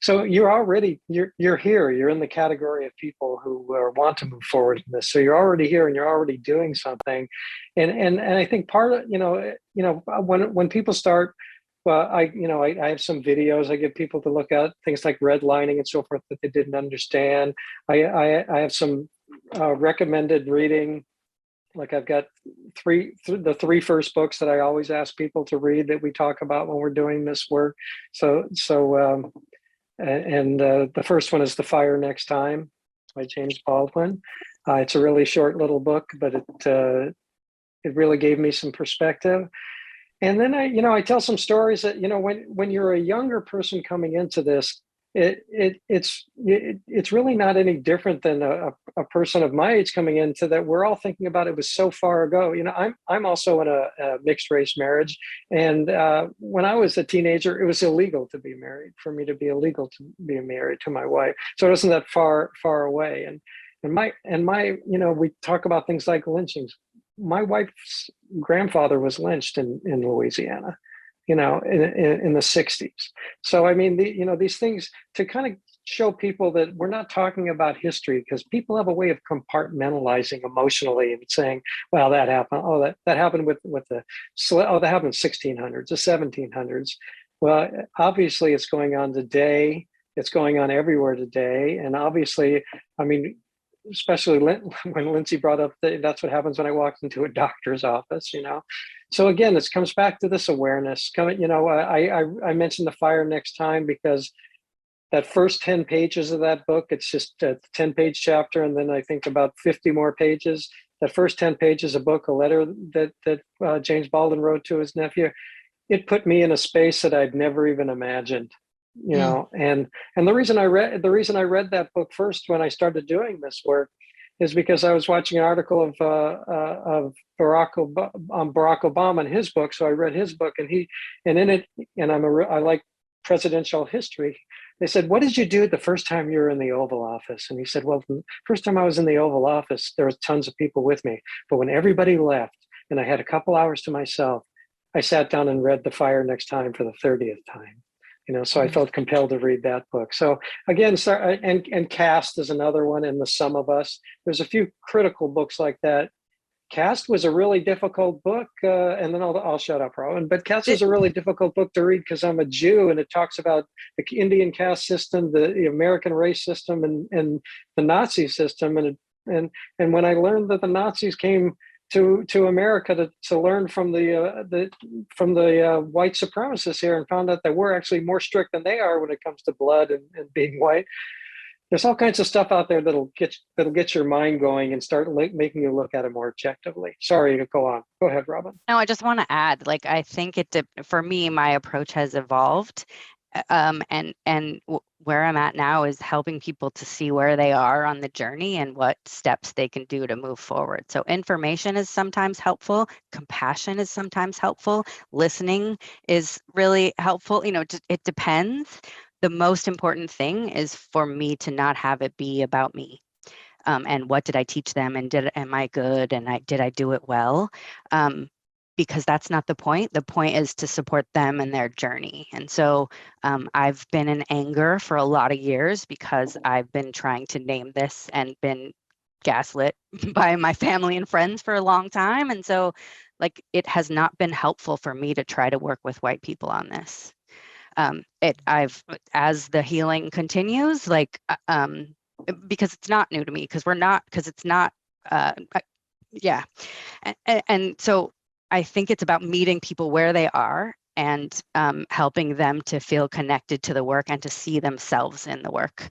So you're here. You're in the category of people who want to move forward in this. So you're already here, and you're already doing something. And I think part of when people start. Well, I have some videos I get people to look at, things like redlining and so forth that they didn't understand. I have some recommended reading. Like I've got the three first books that I always ask people to read that we talk about when we're doing this work. The first one is The Fire Next Time by James Baldwin. It's a really short little book, but it really gave me some perspective. And then I tell some stories that, when you're a younger person coming into this, it's really not any different than a person of my age coming into that. We're all thinking about it was so far ago. I'm also in a mixed race marriage, and when I was a teenager, it was illegal to be married. For me to be illegal to be married to my wife, so it wasn't that far away. And my we talk about things like lynchings. My wife's grandfather was lynched in Louisiana, in the 60s. So, I mean, these things to kind of show people that we're not talking about history, because people have a way of compartmentalizing emotionally and saying, well, that happened. Oh, that happened with that happened in 1600s, the 1700s. Well, obviously it's going on today. It's going on everywhere today. And obviously, I mean, especially when Lindsey brought up that's what happens when I walked into a doctor's office, So again, this comes back to this awareness. I mentioned The Fire Next Time because that first 10 pages of that book, it's just a 10-page chapter, and then I think about 50 more pages. That first 10 pages of book, a letter that James Baldwin wrote to his nephew, it put me in a space that I'd never even imagined. And the reason I read that book first when I started doing this work is because I was watching an article of Barack Obama and his book. So I read his book, and in it, and I like presidential history. They said, "What did you do the first time you were in the Oval Office?" And he said, "Well, the first time I was in the Oval Office, there was tons of people with me, but when everybody left and I had a couple hours to myself, I sat down and read The Fire Next Time for the 30th time." So I felt compelled to read that book. So again, and Caste is another one, in The Sum of Us. There's a few critical books like that. Caste was a really difficult book, and then I'll shut up, Rowan. But Caste was a really difficult book to read because I'm a Jew, and it talks about the Indian caste system, the American race system, and the Nazi system. And when I learned that the Nazis came to America to learn from the white supremacists here, and found out that we're actually more strict than they are when it comes to blood and being white. There's all kinds of stuff out there that'll get your mind going and start making you look at it more objectively. Sorry to go on. Go ahead, Robin. No, I just want to add, I think for me, my approach has evolved. And where I'm at now is helping people to see where they are on the journey and what steps they can do to move forward. So information is sometimes helpful. Compassion is sometimes helpful. Listening is really helpful. It depends. The most important thing is for me to not have it be about me. And what did I teach them? And am I good? And did I do it well? Because that's not the point. The point is to support them and their journey. And so I've been in anger for a lot of years because I've been trying to name this and been gaslit by my family and friends for a long time. And so it has not been helpful for me to try to work with white people on this. As the healing continues, because it's not new to me, because it's not, yeah. And so I think it's about meeting people where they are and helping them to feel connected to the work and to see themselves in the work.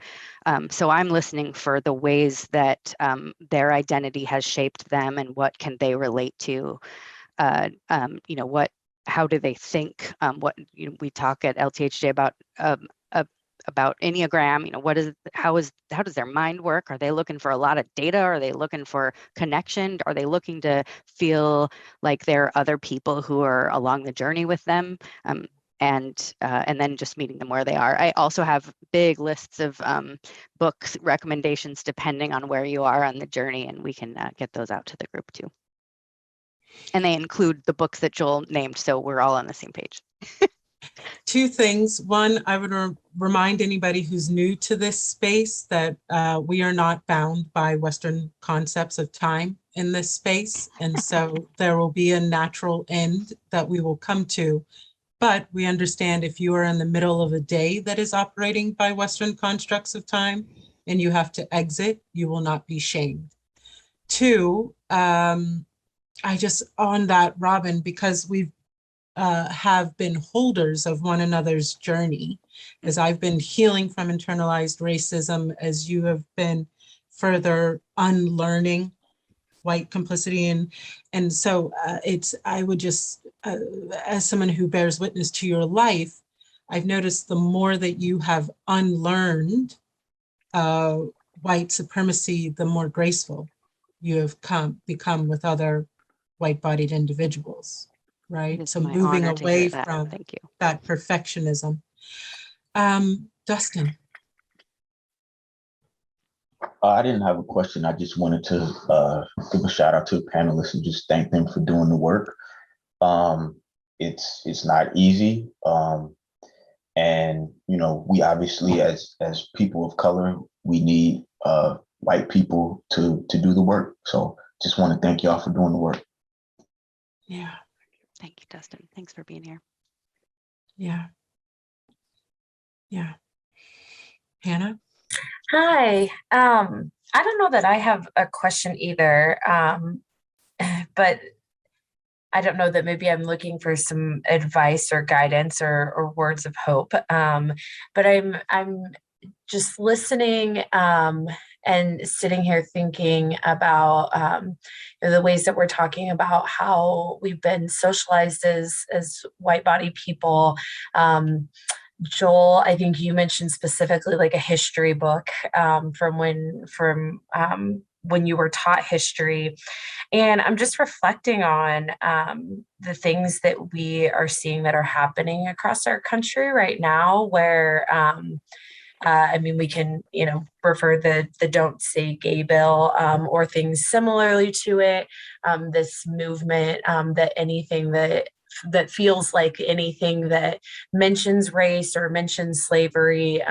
So I'm listening for the ways that their identity has shaped them and what can they relate to, how do they think? We talk at LTHJ about about Enneagram, you know, how does their mind work? Are they looking for a lot of data? Are they looking for connection? Are they looking to feel like there are other people who are along the journey with them? And then just meeting them where they are. I also have big lists of books recommendations depending on where you are on the journey, and we can get those out to the group too. And they include the books that Joel named, so we're all on the same page. Two things. One, I would remind anybody who's new to this space that we are not bound by Western concepts of time in this space. And so there will be a natural end that we will come to. But we understand if you are in the middle of a day that is operating by Western constructs of time and you have to exit, you will not be shamed. Two, I just, on that, Robin, because we've have been holders of one another's journey, as I've been healing from internalized racism, as you have been further unlearning white complicity. And so I would just, as someone who bears witness to your life, I've noticed the more that you have unlearned white supremacy, the more graceful you have become with other white-bodied individuals, right? It's So my moving honor to away hear that. from Thank you. that perfectionism. Dustin. I didn't have a question. I just wanted to give a shout out to the panelists and just thank them for doing the work. It's not easy. And, you know, we obviously, as people of color, we need white people to do the work. So just want to thank y'all for doing the work. Yeah. Thank you, Dustin. Thanks for being here. Yeah. Yeah. Hannah? Hi. I don't know that I have a question either, but I don't know that maybe I'm looking for some advice or guidance or words of hope. But I'm just listening and sitting here thinking about the ways that we're talking about how we've been socialized as white body people. Joel, I think you mentioned specifically like a history book from when you were taught history. And I'm just reflecting on the things that we are seeing that are happening across our country right now, where I mean, we can, refer the Don't Say Gay bill or things similarly to it. This movement that anything that feels like anything that mentions race or mentions slavery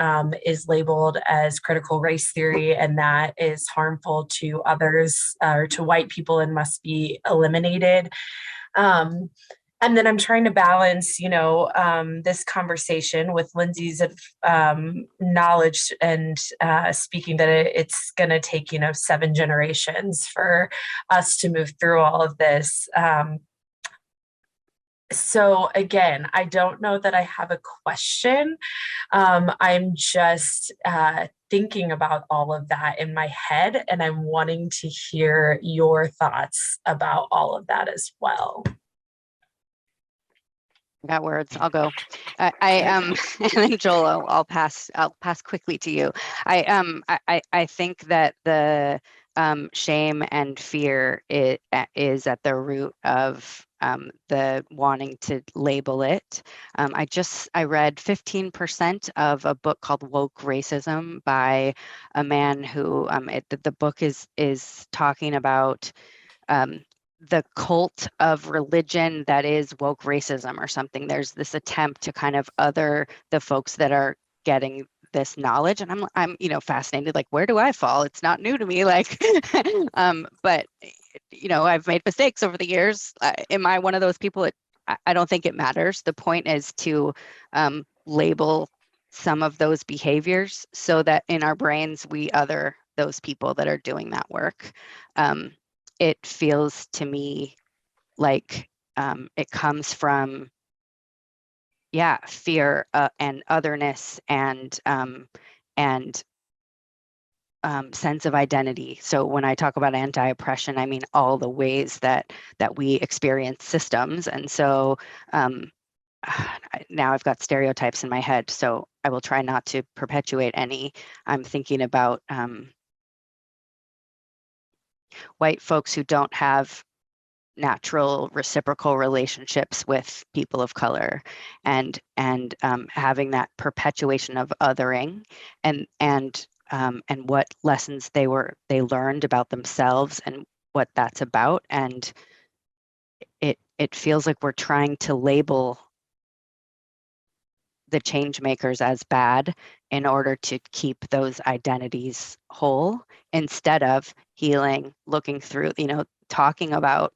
is labeled as critical race theory, and that is harmful to others or to white people and must be eliminated. And then I'm trying to balance, this conversation with Lindsey's knowledge and speaking that it's going to take, 7 generations for us to move through all of this. So again, I don't know that I have a question. I'm just thinking about all of that in my head, and I'm wanting to hear your thoughts about all of that as well. Got words. I'll go. And then Joel, I'll pass quickly to you. I think that the shame and fear is at the root of the wanting to label it. I read 15% of a book called Woke Racism by a man who the book is talking about the cult of religion that is woke racism or something. There's this attempt to kind of other the folks that are getting this knowledge, and I'm fascinated, like, where do I fall? It's not new to me, like but I've made mistakes over the years. Am I one of those people? I don't think it matters. The point is to label some of those behaviors so that in our brains we other those people that are doing that work. It feels to me like it comes from, fear and otherness and sense of identity. So when I talk about anti-oppression, I mean all the ways that we experience systems. And so now I've got stereotypes in my head. So will try not to perpetuate any. I'm thinking about white folks who don't have natural reciprocal relationships with people of color, and having that perpetuation of othering, and what lessons they learned about themselves and what that's about. And it feels like we're trying to label the change makers as bad in order to keep those identities whole, instead of healing, looking through, talking about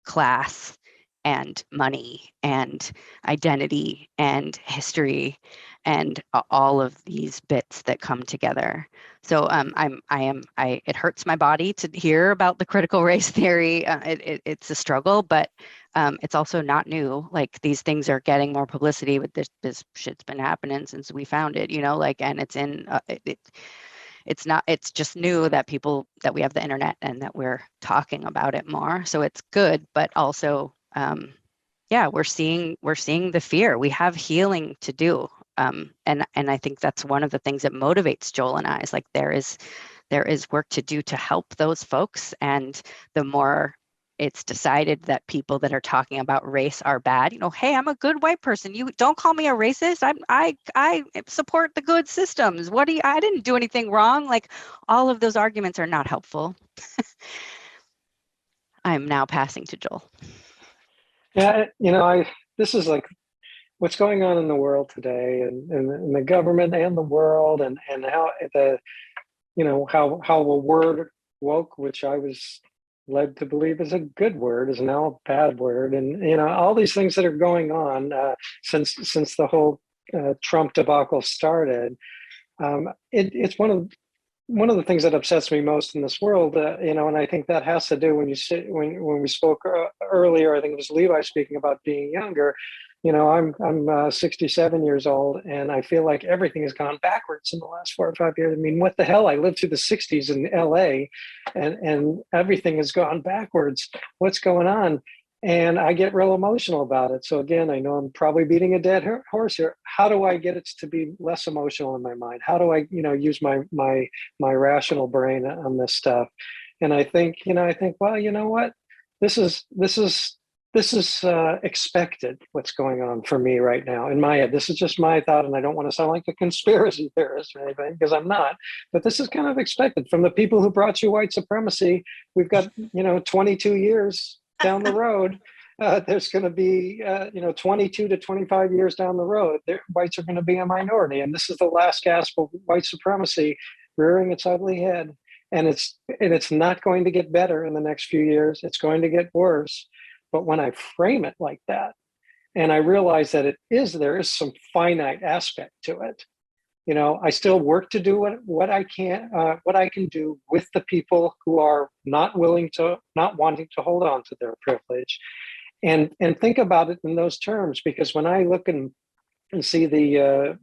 class and money and identity and history and all of these bits that come together. So it hurts my body to hear about the critical race theory. It's a struggle, but it's also not new. Like, these things are getting more publicity, but this shit's been happening since we found it, and it's in it's just new that we have the internet and that we're talking about it more. So it's good, but also, we're seeing the fear. We have healing to do. And I think that's one of the things that motivates Joel and I, is like, there is work to do to help those folks. And the more it's decided that people that are talking about race are bad, hey, I'm a good white person, you don't call me a racist. I support the good systems. I didn't do anything wrong. Like, all of those arguments are not helpful. I'm now passing to Joel. Yeah, this is like what's going on in the world today, and the government and the world, and how how the word woke, which I was led to believe is a good word, is now a bad word, and all these things that are going on since the whole Trump debacle started. It's one of the things that upsets me most in this world, and I think that has to do when we spoke earlier. I think it was Levi speaking about being younger. I'm 67 years old, and I feel like everything has gone backwards in the last 4 or 5 years. I mean, what the hell? I lived through the 60s in LA, and everything has gone backwards. What's going on? And I get real emotional about it. So again, I know I'm probably beating a dead horse here. How do I get it to be less emotional in my mind? How do I, use my rational brain on this stuff? And I think, well, you know what? This is expected, what's going on for me right now in my head. This is just my thought, and I don't want to sound like a conspiracy theorist or anything, because I'm not. But this is kind of expected from the people who brought you white supremacy. We've got 22 years down the road. There's going to be 22 to 25 years down the road, whites are going to be a minority, and this is the last gasp of white supremacy rearing its ugly head. And it's not going to get better in the next few years. It's going to get worse. But when I frame it like that, and I realize that there is some finite aspect to it, I still work to do what I can do with the people who are not wanting to hold on to their privilege, and think about it in those terms. Because when I look and see the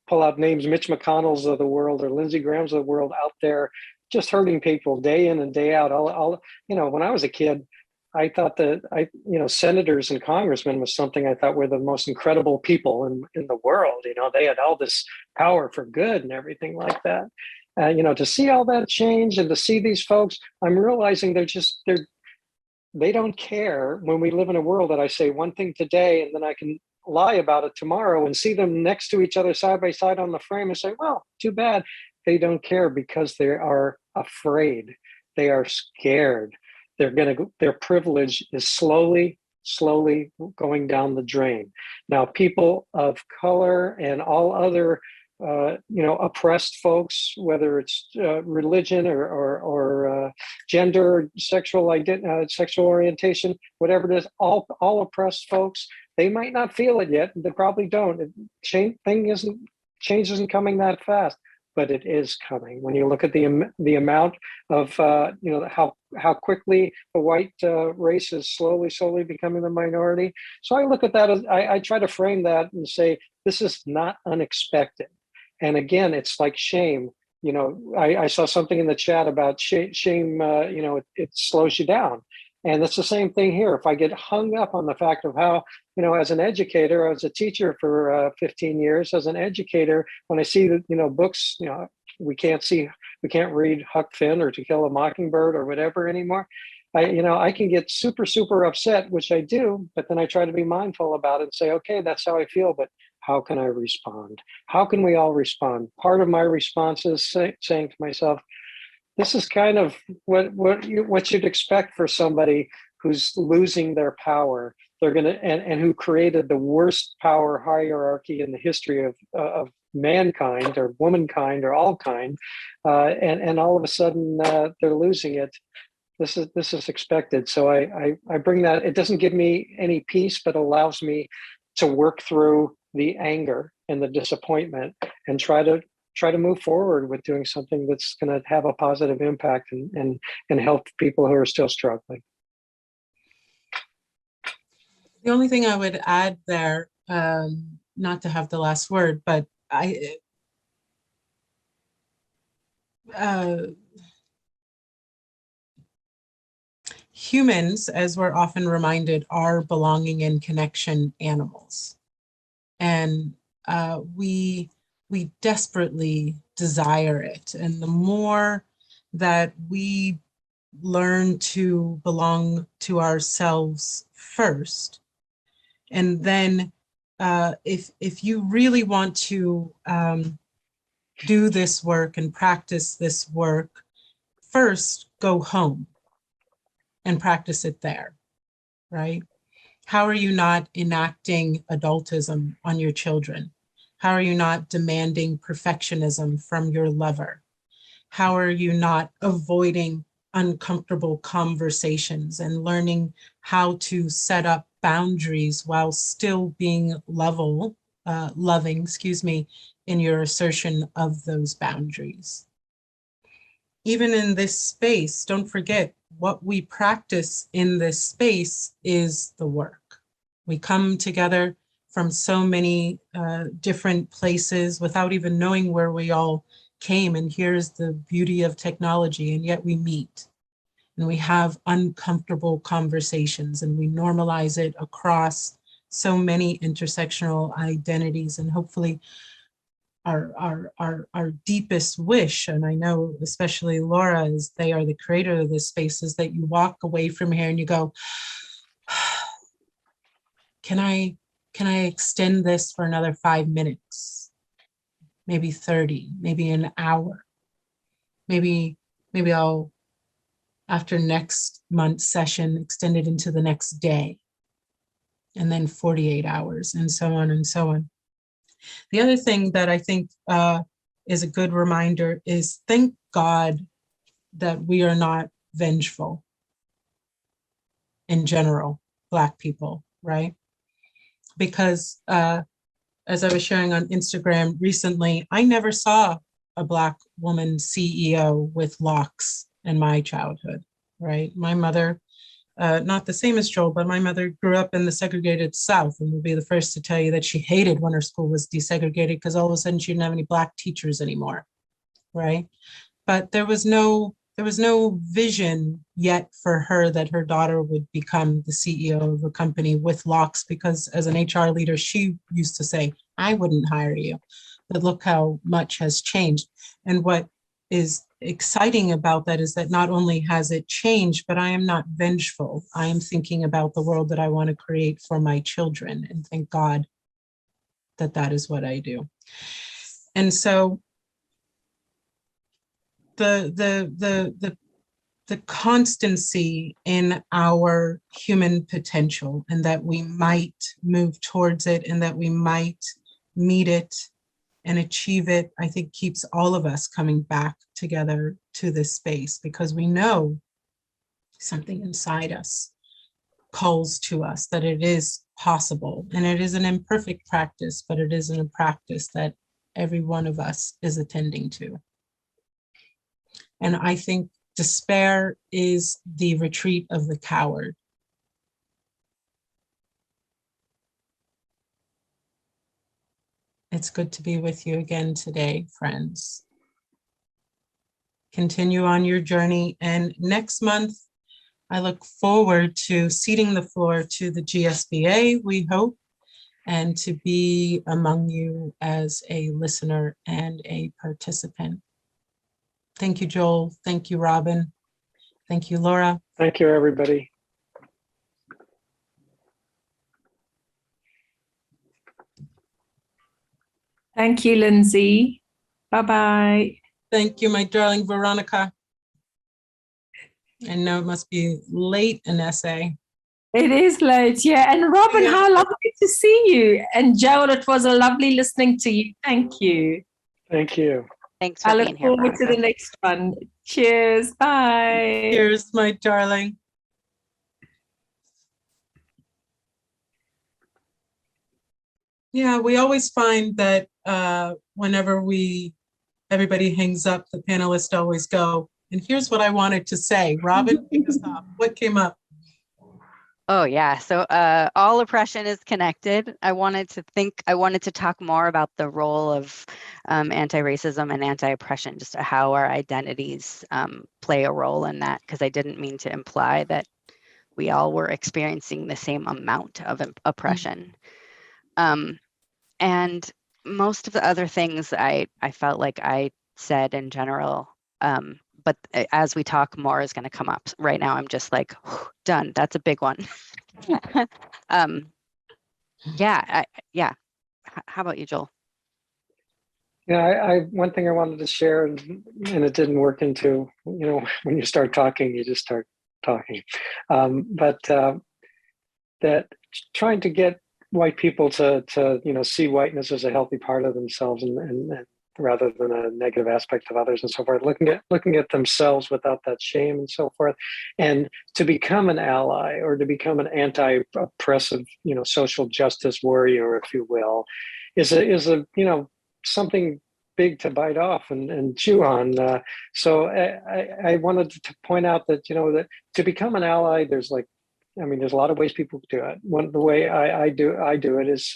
pull out names, Mitch McConnell's of the world or Lindsey Graham's of the world out there, just hurting people day in and day out. When I was a kid, I thought that senators and congressmen was something I thought were the most incredible people in the world. They had all this power for good and everything like that. To see all that change and to see these folks, I'm realizing they don't care when we live in a world that I say one thing today and then I can lie about it tomorrow and see them next to each other side by side on the frame and say, well, too bad. They don't care because they are afraid. They are scared. Their privilege is slowly going down the drain. Now, people of color and all other oppressed folks, whether it's religion or gender, sexual orientation, whatever it is, all oppressed folks, they might not feel it yet. They probably don't. Change isn't coming that fast, but it is coming. When you look at the amount of how quickly the white race is slowly becoming the minority. So I look at that as I try to frame that and say this is not unexpected. And again, it's like shame. I saw something in the chat about shame. It slows you down. And it's the same thing here. If I get hung up on the fact of how, as an educator, I was a teacher for 15 years. As an educator, when I see that, books, we can't read Huck Finn or To Kill a Mockingbird or whatever anymore. I can get super, super upset, which I do, but then I try to be mindful about it and say, okay, that's how I feel, but how can I respond? How can we all respond? Part of my response is saying to myself, this is kind of what you'd expect for somebody who's losing their power. They're and who created the worst power hierarchy in the history of mankind or womankind or all kind, and all of a sudden they're losing it. This is expected. So I bring that. It doesn't give me any peace, but allows me to work through the anger and the disappointment and try to move forward with doing something that's going to have a positive impact and help people who are still struggling. The only thing I would add there, not to have the last word, but humans, as we're often reminded, are belonging and connection animals. And we desperately desire it. And the more that we learn to belong to ourselves first, and then if you really want to do this work and practice this work, first go home and practice it there, right? How are you not enacting adultism on your children? How are you not demanding perfectionism from your lover? How are you not avoiding uncomfortable conversations and learning how to set up boundaries while still being loving, in your assertion of those boundaries? Even in this space, don't forget, what we practice in this space is the work. We come together from so many different places without even knowing where we all came. And here's the beauty of technology, and yet we meet and we have uncomfortable conversations and we normalize it across so many intersectional identities. And hopefully our deepest wish, and I know especially Laura, is they are the creator of this space, is that you walk away from here and you go, can I extend this for another 5 minutes, maybe 30, maybe an hour, maybe I'll, after next month's session, extend it into the next day, and then 48 hours, and so on and so on. The other thing that I think is a good reminder is, thank God that we are not vengeful in general, Black people, right? Because as I was sharing on Instagram recently, I never saw a Black woman CEO with locks in my childhood, right? My mother, not the same as Joel, but my mother grew up in the segregated South, and will be the first to tell you that she hated when her school was desegregated because all of a sudden she didn't have any Black teachers anymore, right? But there was no vision yet for her that her daughter would become the CEO of a company with locks, because as an HR leader, she used to say, I wouldn't hire you. But look how much has changed. And what is exciting about that is that not only has it changed, but I am not vengeful. I am thinking about the world that I want to create for my children. And thank God that that is what I do. And so the constancy in our human potential, and that we might move towards it, and that we might meet it and achieve it, I think keeps all of us coming back together to this space, because we know something inside us calls to us that it is possible. And it is an imperfect practice, but it is a practice that every one of us is attending to. And I think despair is the retreat of the coward. It's good to be with you again today, friends. Continue on your journey. And next month, I look forward to ceding the floor to the GSBA, we hope, and to be among you as a listener and a participant. Thank you, Joel. Thank you, Robin. Thank you, Laura. Thank you, everybody. Thank you, Lindsey. Bye-bye. Thank you, my darling Veronica. I know it must be late an essay. It is late, yeah. And Robin, Yeah. how lovely to see you. And Joel, it was a lovely listening to you. Thank you. Thank you. Thanks for I being look here, forward to Veronica. the next one. Cheers. Bye. Here's my darling. Yeah, we always find that whenever everybody hangs up, the panelists always go, and here's what I wanted to say. Robin, kick us off. What came up? Oh yeah, so all oppression is connected. I wanted to talk more about the role of anti-racism and anti-oppression, just how our identities play a role in that, because I didn't mean to imply that we all were experiencing the same amount of oppression. And most of the other things I felt like I said in general, but as we talk, more is going to come up. Right now, I'm just like, done. That's a big one. Yeah. How about you, Joel? Yeah, I one thing I wanted to share, and it didn't work into, when you start talking, you just start talking. But that trying to get white people to see whiteness as a healthy part of themselves, and rather than a negative aspect of others and so forth, looking at themselves without that shame and so forth, and to become an ally or to become an anti-oppressive, social justice warrior, if you will, is a something big to bite off and chew on. So I wanted to point out that that to become an ally, there's a lot of ways people do it. The way I do it is,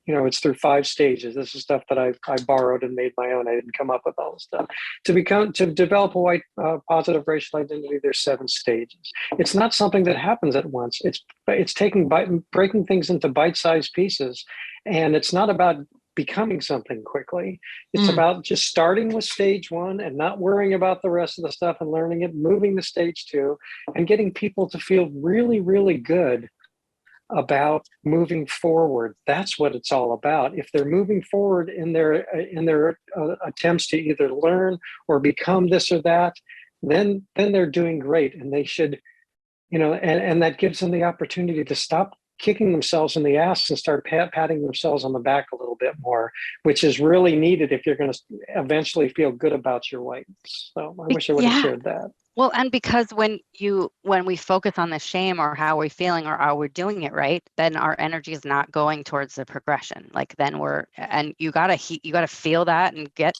it's through 5 stages. This is stuff that I borrowed and made my own. I didn't come up with all this stuff. To develop a white positive racial identity, there's 7 stages. It's not something that happens at once. It's breaking things into bite-sized pieces, and it's not about becoming something quickly. It's about just starting with stage 1 and not worrying about the rest of the stuff and learning it, moving to stage 2 and getting people to feel really, really good about moving forward. That's what it's all about. If they're moving forward in their attempts to either learn or become this or that, then they're doing great, and they should, and that gives them the opportunity to stop kicking themselves in the ass and start patting themselves on the back a little bit more, which is really needed if you're going to eventually feel good about your whiteness. So I wish I would have shared that. Well, and because when we focus on the shame or how we're feeling or how we're doing it right, then our energy is not going towards the progression. Like then you gotta feel that and get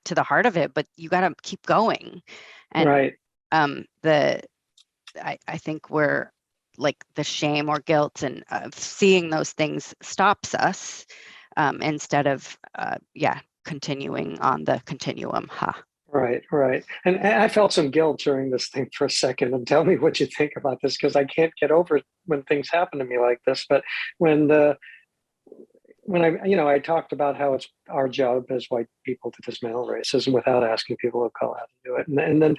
to the heart of it, but you gotta keep going. And right. I think we're like the shame or guilt and seeing those things stops us instead of continuing on the continuum. Right. And I felt some guilt during this thing for a second, and tell me what you think about this, because I can't get over it when things happen to me like this. But when I talked about how it's our job as white people to dismantle racism without asking people of color how to do it. And then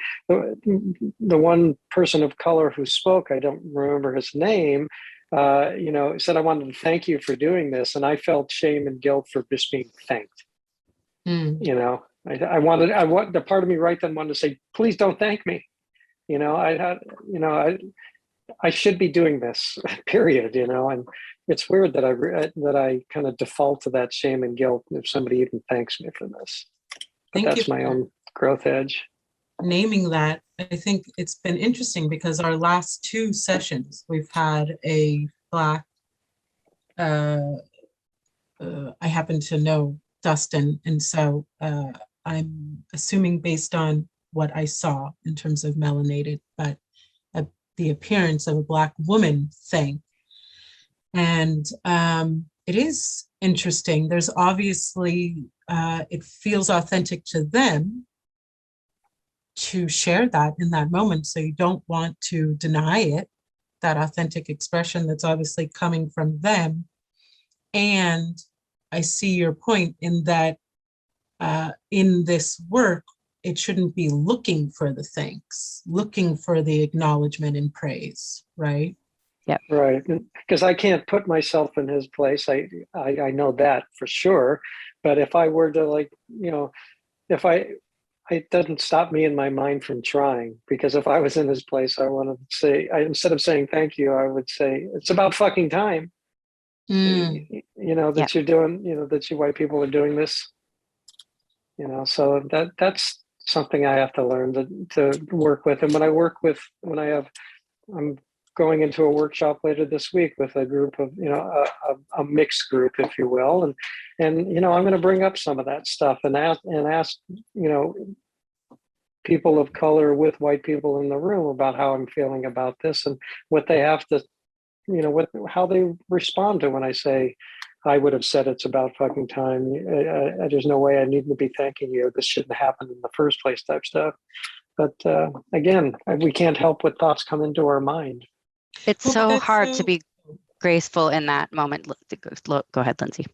the one person of color who spoke, I don't remember his name, said, I wanted to thank you for doing this. And I felt shame and guilt for just being thanked. I want the part of me right then wanted to say, please don't thank me. I should be doing this, period, and it's weird that I kind of default to that shame and guilt if somebody even thanks me for this. But that's my own growth edge. Naming that, I think it's been interesting because our last 2 sessions, we've had a Black, I happen to know Dustin, and so I'm assuming based on what I saw in terms of melanated, but the appearance of a Black woman thing. And it is interesting. There's obviously, it feels authentic to them. to share that in that moment. So you don't want to deny it, that authentic expression that's obviously coming from them. And I see your point in that in this work, it shouldn't be looking for the thanks, looking for the acknowledgement and praise, right? Yep. Right. Because I can't put myself in his place. I know that for sure. But if I were to, like, you know, if it doesn't stop me in my mind from trying, because if I was in his place, I wanted to say, instead of saying thank you, I would say, it's about fucking time. Mm. You know, that you're doing, you know, that you white people are doing this, you know, so that's something I have to learn to work with. And I'm going into a workshop later this week with a group of, you know, a mixed group, if you will. And, you know, I'm going to bring up some of that stuff and ask, you know, people of color with white people in the room about how I'm feeling about this and what they have to, you know, how they respond to when I say, I would have said it's about fucking time. There's no way I need to be thanking you. This shouldn't happen in the first place, type stuff. But again, we can't help what thoughts come into our mind. It's so hard to be graceful in that moment. Go ahead, Lindsey.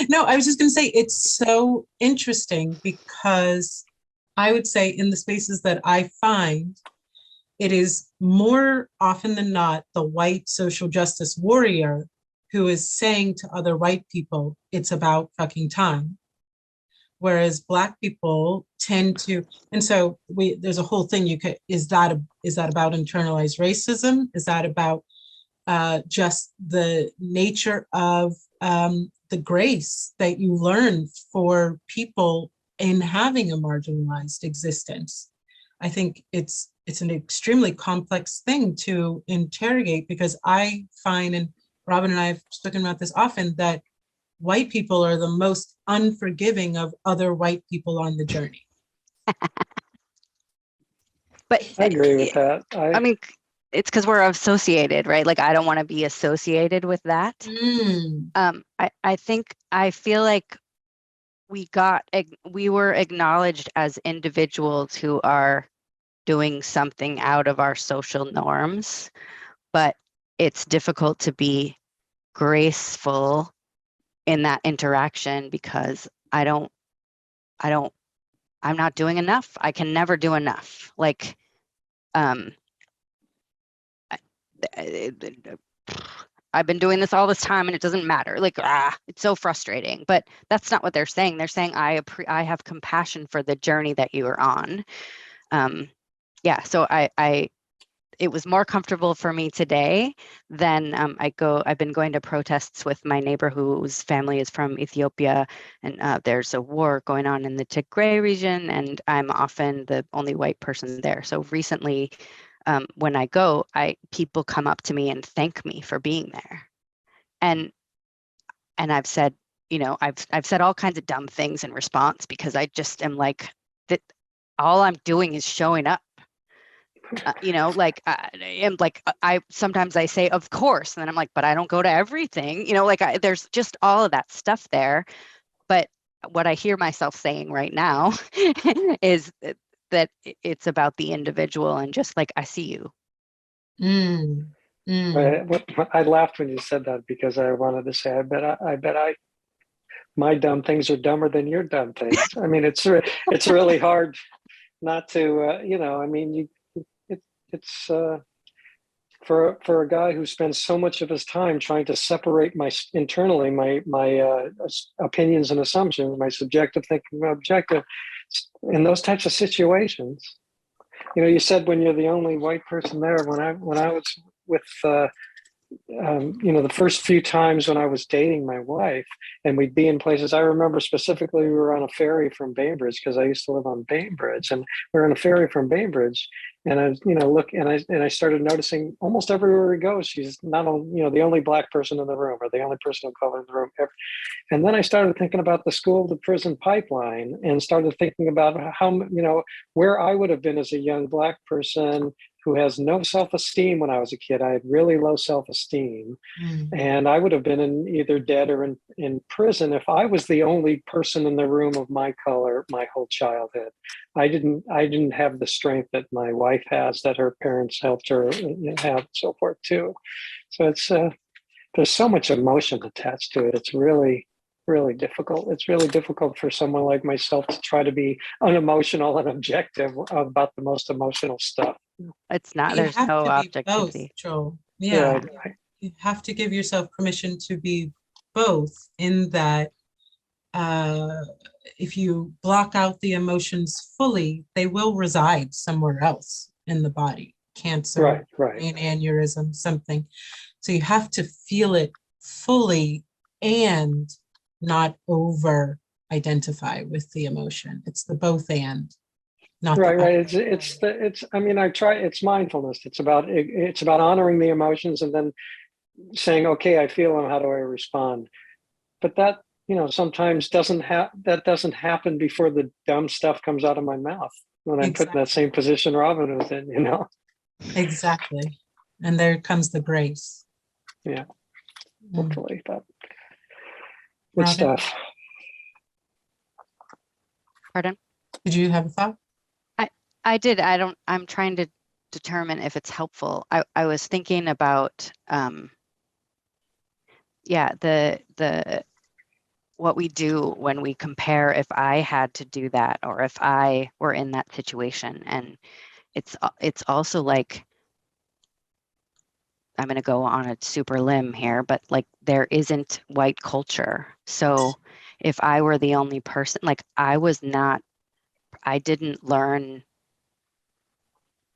No, I was just going to say, it's so interesting because I would say in the spaces that I find, it is more often than not the white social justice warrior who is saying to other white people, it's about fucking time. Whereas Black people tend to, and so there's a whole thing is that about internalized racism? Is that about just the nature of the grace that you learn for people in having a marginalized existence? I think it's an extremely complex thing to interrogate, because I find, and Robin and I have spoken about this often, that white people are the most unforgiving of other white people on the journey. But I agree with that. I mean, it's because we're associated, right? Like, I don't want to be associated with that. I feel like we were acknowledged as individuals who are doing something out of our social norms, but it's difficult to be graceful in that interaction because I'm not doing enough. I can never do enough. Like, I've been doing this all this time and it doesn't matter. Like, it's so frustrating. But that's not what they're saying. They're saying, I have compassion for the journey that you are on. So it was more comfortable for me today than I've been going to protests with my neighbor whose family is from Ethiopia, and there's a war going on in the Tigray region, and I'm often the only white person there. So recently, when I go, people come up to me and thank me for being there, and I've said, you know, I've said all kinds of dumb things in response because I just am like that. All I'm doing is showing up. You know, like I sometimes I say, of course, and then I'm like, but I don't go to everything. You know, like there's just all of that stuff there. But what I hear myself saying right now is that it's about the individual and just like, I see you. I laughed when you said that because I wanted to say, I bet my dumb things are dumber than your dumb things. I mean, it's really hard not to, you know, I mean, it's for a guy who spends so much of his time trying to separate my opinions and assumptions, my subjective thinking, my objective, in those types of situations. You know, you said when you're the only white person there. When I was with you know, the first few times when I was dating my wife and we'd be in places, I remember specifically we were on a ferry from Bainbridge because I used to live on Bainbridge, and we were on a ferry from Bainbridge, and I, you know, I started noticing almost everywhere we go, she's not only, you know, the only Black person in the room or the only person of color in the room ever. And then I started thinking about the school to prison pipeline and started thinking about how, you know, where I would have been as a young Black person, who has no self-esteem when I was a kid. I had really low self-esteem. Mm. And I would have been in either dead or in prison if I was the only person in the room of my color my whole childhood. I didn't have the strength that my wife has, that her parents helped her have, and so forth too. So it's there's so much emotion attached to it. It's really, really difficult. It's really difficult for someone like myself to try to be unemotional and objective about the most emotional stuff. It's not, You there's have no to be both, objectivity. Joel. Yeah. Right. You have to give yourself permission to be both, in that if you block out the emotions fully, they will reside somewhere else in the body. Cancer, Right. an aneurysm, something. So you have to feel it fully and not over identify with the emotion. It's the both and, not the Right. I mean, it's mindfulness. It's about honoring the emotions and then saying, okay, I feel them. How do I respond? But that, sometimes doesn't happen before the dumb stuff comes out of my mouth when I'm put in that same position Robin was in, Exactly. And there comes the grace. Yeah, Mm. hopefully, but good Robin? stuff. Pardon? Did you have a thought? I did. I'm trying to determine if it's helpful. I was thinking about, the what we do when we compare, if I had to do that or if I were in that situation. And it's also like, I'm going to go on a super limb here, but like there isn't white culture. So if I were the only person, like I didn't learn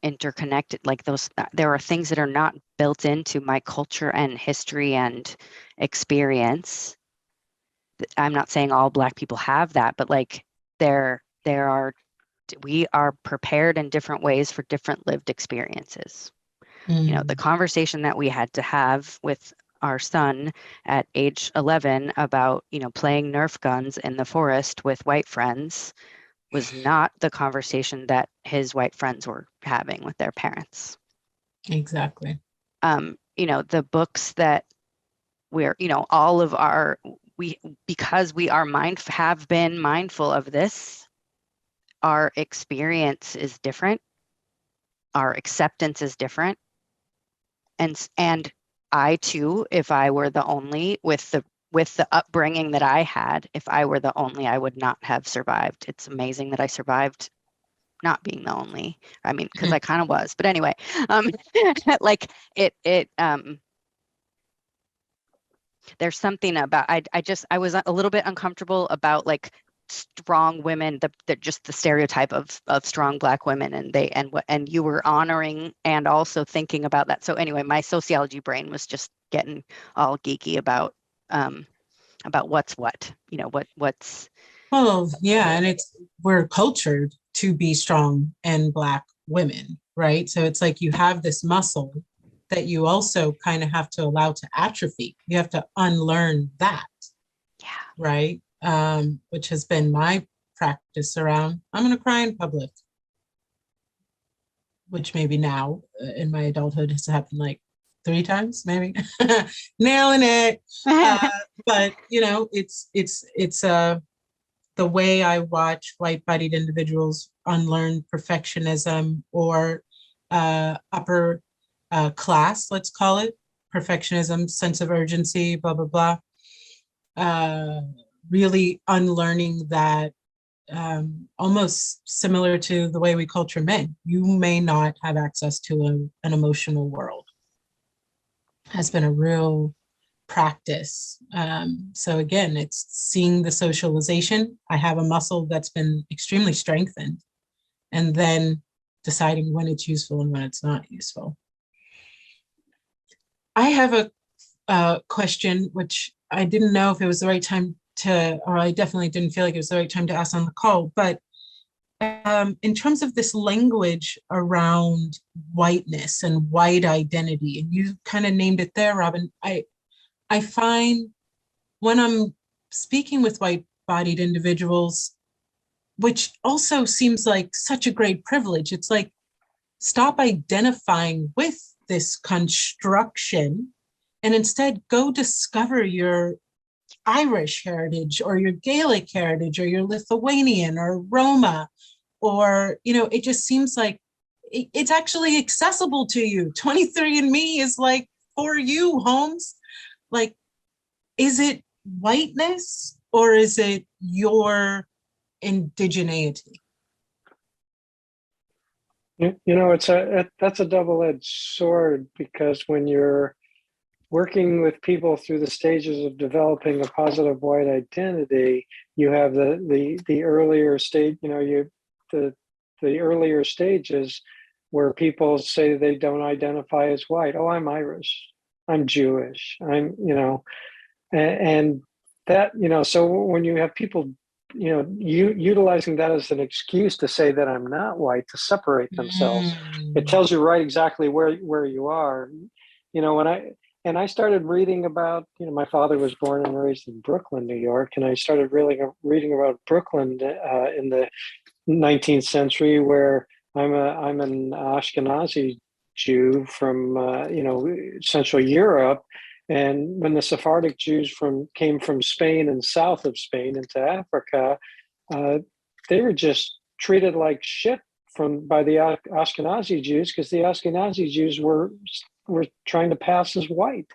interconnected, like those, there are things that are not built into my culture and history and experience. I'm not saying all Black people have that, but like we are prepared in different ways for different lived experiences. The conversation that we had to have with our son at age 11 about, playing Nerf guns in the forest with white friends was not the conversation that his white friends were having with their parents. Exactly. The books that we're, all of because we are have been mindful of this, our experience is different. Our acceptance is different. And I too, if I were the only with the upbringing that I had, if I were the only, I would not have survived. It's amazing that I survived not being the only. I mean, because I kind of was, but anyway, like there's something about, I was a little bit uncomfortable about like strong women, just the stereotype of strong Black women, and you were honoring and also thinking about that. So anyway, my sociology brain was just getting all geeky about what's what, what's. Well, yeah, and we're cultured to be strong and Black women, right? So it's like you have this muscle that you also kind of have to allow to atrophy. You have to unlearn that. Yeah. Right. Which has been my practice around, I'm going to cry in public, which maybe now in my adulthood has happened like 3 times, maybe. Nailing it. But it's the way I watch white-bodied individuals unlearn perfectionism or upper class, let's call it, perfectionism, sense of urgency, blah, blah, blah. Really unlearning that, almost similar to the way we culture men. You may not have access to an emotional world. Has been a real practice. So again, it's seeing the socialization. I have a muscle that's been extremely strengthened, and then deciding when it's useful and when it's not useful. I have a question, which I didn't know if it was the right time or I definitely didn't feel like it was the right time to ask on the call, but in terms of this language around whiteness and white identity, and you kind of named it there, Robin, I find when I'm speaking with white-bodied individuals, which also seems like such a great privilege, it's like stop identifying with this construction and instead go discover your Irish heritage or your Gaelic heritage or your Lithuanian or Roma, or, it just seems like it's actually accessible to you. 23andMe is like for you, Holmes. Like, is it whiteness or is it your indigeneity? That's a double-edged sword, because when you're working with people through the stages of developing a positive white identity, you have the earlier stage, the earlier stages where people say they don't identify as white. Oh, I'm Irish, I'm Jewish, and that, so when you have people, you utilizing that as an excuse to say that I'm not white, to separate themselves, it tells you right exactly where you are. When I started reading about, my father was born and raised in Brooklyn, New York, and I started reading about Brooklyn in the 19th century, where I'm an Ashkenazi Jew from Central Europe, and when the Sephardic Jews came from Spain and south of Spain into Africa, they were just treated like shit by the Ashkenazi Jews, because the Ashkenazi Jews were trying to pass as white,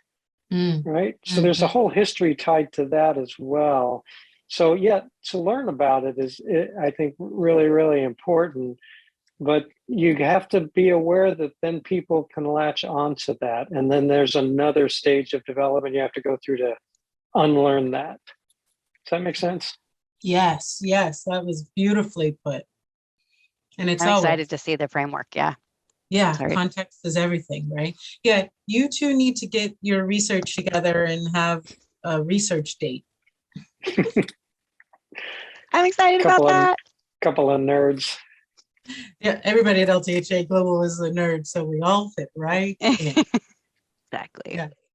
right? So there's a whole history tied to that as well. So yeah, to learn about it is, I think, really, really important. But you have to be aware that then people can latch onto that. And then there's another stage of development you have to go through to unlearn that. Does that make sense? Yes, that was beautifully put. And it's I'm always excited to see the framework. Yeah. Yeah, Sorry. context is everything, right? Yeah, you two need to get your research together and have a research date. I'm excited about that. Couple of nerds. Yeah, everybody at LTHA Global is a nerd, so we all fit right in. Exactly. Yeah.